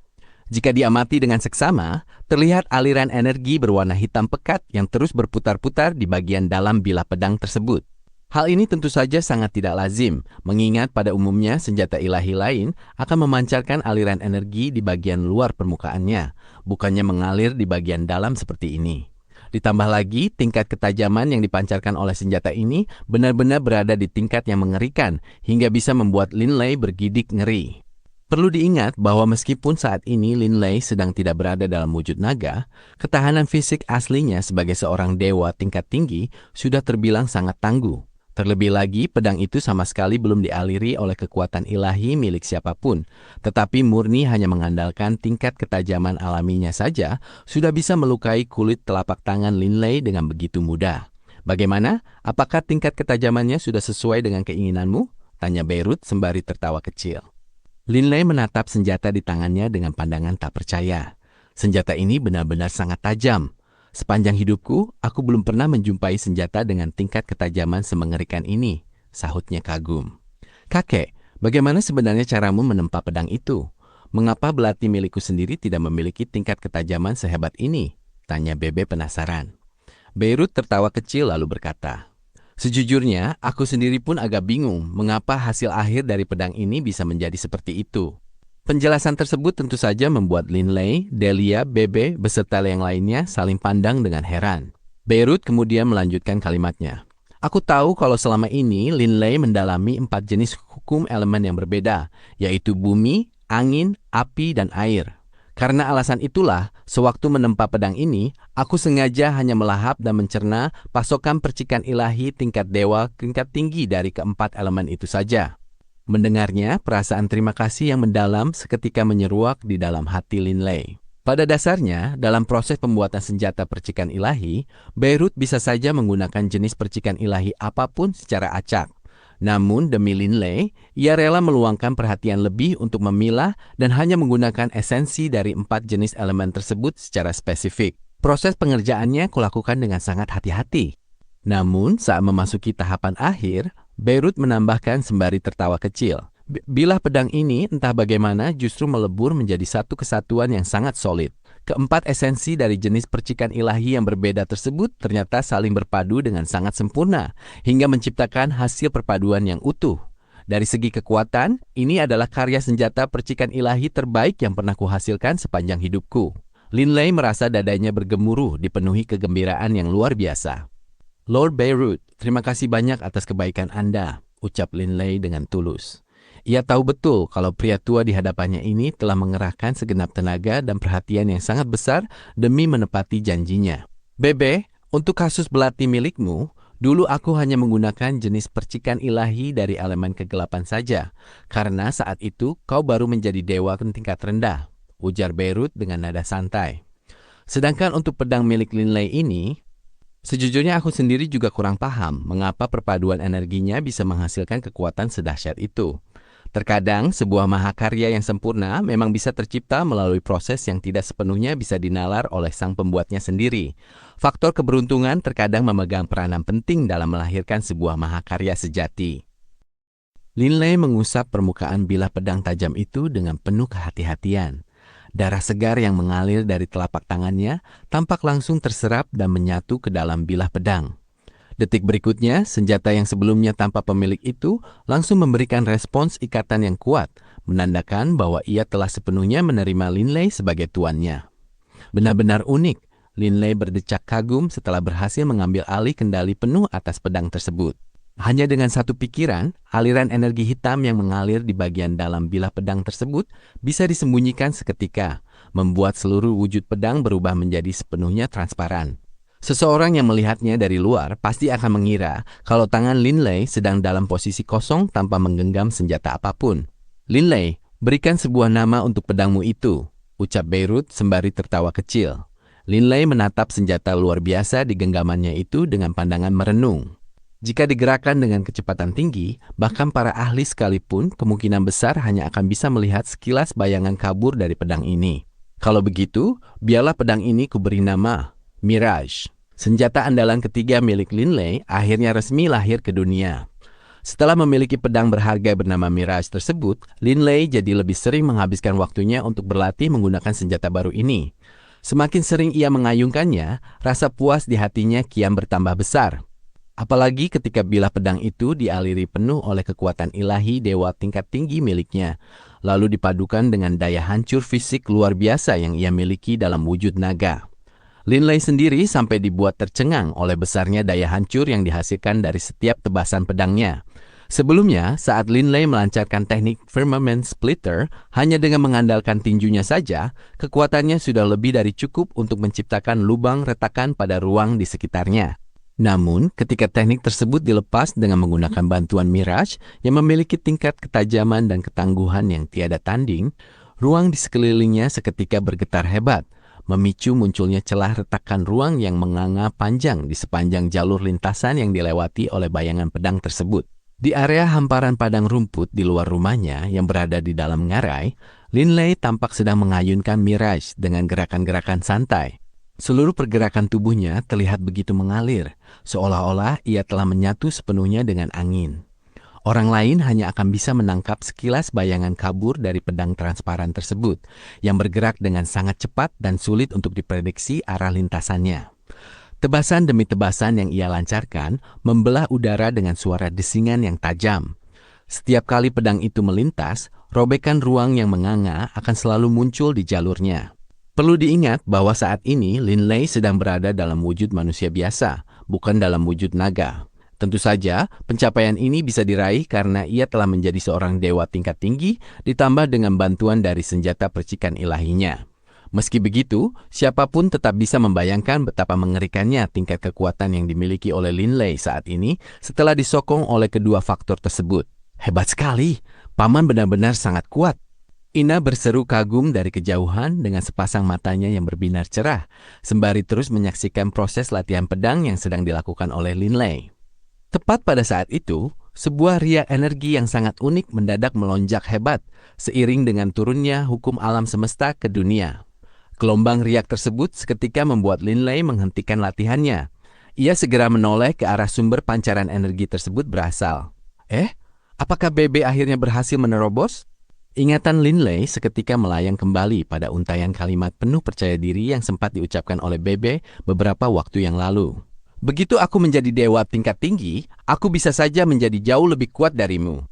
Jika diamati dengan seksama, terlihat aliran energi berwarna hitam pekat yang terus berputar-putar di bagian dalam bilah pedang tersebut. Hal ini tentu saja sangat tidak lazim, mengingat pada umumnya senjata ilahi lain akan memancarkan aliran energi di bagian luar permukaannya, bukannya mengalir di bagian dalam seperti ini. Ditambah lagi, tingkat ketajaman yang dipancarkan oleh senjata ini benar-benar berada di tingkat yang mengerikan, hingga bisa membuat Lin Lei bergidik ngeri. Perlu diingat bahwa meskipun saat ini Lin Lei sedang tidak berada dalam wujud naga, ketahanan fisik aslinya sebagai seorang dewa tingkat tinggi sudah terbilang sangat tangguh. Terlebih lagi, pedang itu sama sekali belum dialiri oleh kekuatan ilahi milik siapapun, tetapi murni hanya mengandalkan tingkat ketajaman alaminya saja, sudah bisa melukai kulit telapak tangan Lin Lei dengan begitu mudah. Bagaimana? Apakah tingkat ketajamannya sudah sesuai dengan keinginanmu? Tanya Beirut sembari tertawa kecil. Lin Lei menatap senjata di tangannya dengan pandangan tak percaya. Senjata ini benar-benar sangat tajam. Sepanjang hidupku, aku belum pernah menjumpai senjata dengan tingkat ketajaman semengerikan ini, sahutnya kagum. Kakek, bagaimana sebenarnya caramu menempa pedang itu? Mengapa belati milikku sendiri tidak memiliki tingkat ketajaman sehebat ini? Tanya Bebe penasaran. Beirut tertawa kecil lalu berkata, sejujurnya, aku sendiri pun agak bingung mengapa hasil akhir dari pedang ini bisa menjadi seperti itu. Penjelasan tersebut tentu saja membuat Lin Lei, Delia, Bebe, beserta yang lainnya saling pandang dengan heran. Beirut kemudian melanjutkan kalimatnya. Aku tahu kalau selama ini Lin Lei mendalami 4 jenis hukum elemen yang berbeda, yaitu bumi, angin, api, dan air. Karena alasan itulah, sewaktu menempa pedang ini, aku sengaja hanya melahap dan mencerna pasokan percikan ilahi tingkat dewa tingkat tinggi dari keempat elemen itu saja. Mendengarnya, perasaan terima kasih yang mendalam seketika menyeruak di dalam hati Lin Lei. Pada dasarnya, dalam proses pembuatan senjata percikan ilahi, Beirut bisa saja menggunakan jenis percikan ilahi apapun secara acak. Namun, demi Lin Lei, ia rela meluangkan perhatian lebih untuk memilah dan hanya menggunakan esensi dari 4 jenis elemen tersebut secara spesifik. Proses pengerjaannya kulakukan dengan sangat hati-hati. Namun, saat memasuki tahapan akhir, Beirut menambahkan sembari tertawa kecil. Bilah pedang ini entah bagaimana justru melebur menjadi satu kesatuan yang sangat solid. Keempat esensi dari jenis percikan ilahi yang berbeda tersebut ternyata saling berpadu dengan sangat sempurna, hingga menciptakan hasil perpaduan yang utuh. Dari segi kekuatan, ini adalah karya senjata percikan ilahi terbaik yang pernah kuhasilkan sepanjang hidupku. Lin Lei merasa dadanya bergemuruh dipenuhi kegembiraan yang luar biasa. Lord Beirut, terima kasih banyak atas kebaikan Anda, ucap Lin Lei dengan tulus. Ia tahu betul kalau pria tua di hadapannya ini telah mengerahkan segenap tenaga dan perhatian yang sangat besar demi menepati janjinya. Bebe, untuk kasus belati milikmu, dulu aku hanya menggunakan jenis percikan ilahi dari elemen kegelapan saja, karena saat itu kau baru menjadi dewa tingkat rendah, ujar Beirut dengan nada santai. Sedangkan untuk pedang milik Lin Lei ini, sejujurnya aku sendiri juga kurang paham mengapa perpaduan energinya bisa menghasilkan kekuatan sedahsyat itu. Terkadang, sebuah mahakarya yang sempurna memang bisa tercipta melalui proses yang tidak sepenuhnya bisa dinalar oleh sang pembuatnya sendiri. Faktor keberuntungan terkadang memegang peranan penting dalam melahirkan sebuah mahakarya sejati. Lin Lei mengusap permukaan bilah pedang tajam itu dengan penuh kehati-hatian. Darah segar yang mengalir dari telapak tangannya tampak langsung terserap dan menyatu ke dalam bilah pedang. Detik berikutnya, senjata yang sebelumnya tanpa pemilik itu langsung memberikan respons ikatan yang kuat, menandakan bahwa ia telah sepenuhnya menerima Lin Lei sebagai tuannya. Benar-benar unik, Lin Lei berdecak kagum setelah berhasil mengambil alih kendali penuh atas pedang tersebut. Hanya dengan satu pikiran, aliran energi hitam yang mengalir di bagian dalam bilah pedang tersebut bisa disembunyikan seketika, membuat seluruh wujud pedang berubah menjadi sepenuhnya transparan. Seseorang yang melihatnya dari luar pasti akan mengira kalau tangan Linley sedang dalam posisi kosong tanpa menggenggam senjata apapun. "Linley, berikan sebuah nama untuk pedangmu itu," ucap Beirut sembari tertawa kecil. Linley menatap senjata luar biasa di genggamannya itu dengan pandangan merenung. Jika digerakkan dengan kecepatan tinggi, bahkan para ahli sekalipun kemungkinan besar hanya akan bisa melihat sekilas bayangan kabur dari pedang ini. Kalau begitu, biarlah pedang ini kuberi nama Mirage. Senjata andalan ketiga milik Linley akhirnya resmi lahir ke dunia. Setelah memiliki pedang berharga bernama Mirage tersebut, Linley jadi lebih sering menghabiskan waktunya untuk berlatih menggunakan senjata baru ini. Semakin sering ia mengayunkannya, rasa puas di hatinya kian bertambah besar. Apalagi ketika bilah pedang itu dialiri penuh oleh kekuatan ilahi dewa tingkat tinggi miliknya, lalu dipadukan dengan daya hancur fisik luar biasa yang ia miliki dalam wujud naga. Linley sendiri sampai dibuat tercengang oleh besarnya daya hancur yang dihasilkan dari setiap tebasan pedangnya. Sebelumnya, saat Linley melancarkan teknik Firmament Splitter, hanya dengan mengandalkan tinjunya saja, kekuatannya sudah lebih dari cukup untuk menciptakan lubang retakan pada ruang di sekitarnya. Namun, ketika teknik tersebut dilepas dengan menggunakan bantuan Mirage yang memiliki tingkat ketajaman dan ketangguhan yang tiada tanding, ruang di sekelilingnya seketika bergetar hebat, memicu munculnya celah retakan ruang yang menganga panjang di sepanjang jalur lintasan yang dilewati oleh bayangan pedang tersebut. Di area hamparan padang rumput di luar rumahnya yang berada di dalam ngarai, Linley tampak sedang mengayunkan Mirage dengan gerakan-gerakan santai. Seluruh pergerakan tubuhnya terlihat begitu mengalir, seolah-olah ia telah menyatu sepenuhnya dengan angin. Orang lain hanya akan bisa menangkap sekilas bayangan kabur dari pedang transparan tersebut, yang bergerak dengan sangat cepat dan sulit untuk diprediksi arah lintasannya. Tebasan demi tebasan yang ia lancarkan membelah udara dengan suara desingan yang tajam. Setiap kali pedang itu melintas, robekan ruang yang menganga akan selalu muncul di jalurnya. Perlu diingat bahwa saat ini Linley sedang berada dalam wujud manusia biasa, bukan dalam wujud naga. Tentu saja, pencapaian ini bisa diraih karena ia telah menjadi seorang dewa tingkat tinggi ditambah dengan bantuan dari senjata percikan ilahinya. Meski begitu, siapapun tetap bisa membayangkan betapa mengerikannya tingkat kekuatan yang dimiliki oleh Linley saat ini setelah disokong oleh kedua faktor tersebut. "Hebat sekali, Paman benar-benar sangat kuat." Ina berseru kagum dari kejauhan dengan sepasang matanya yang berbinar cerah, sembari terus menyaksikan proses latihan pedang yang sedang dilakukan oleh Linley. Tepat pada saat itu, sebuah riak energi yang sangat unik mendadak melonjak hebat, seiring dengan turunnya hukum alam semesta ke dunia. Gelombang riak tersebut seketika membuat Linley menghentikan latihannya. Ia segera menoleh ke arah sumber pancaran energi tersebut berasal. Apakah BB akhirnya berhasil menerobos? Ingatan Linley seketika melayang kembali pada untaian kalimat penuh percaya diri yang sempat diucapkan oleh Bebe beberapa waktu yang lalu. "Begitu aku menjadi dewa tingkat tinggi, aku bisa saja menjadi jauh lebih kuat darimu."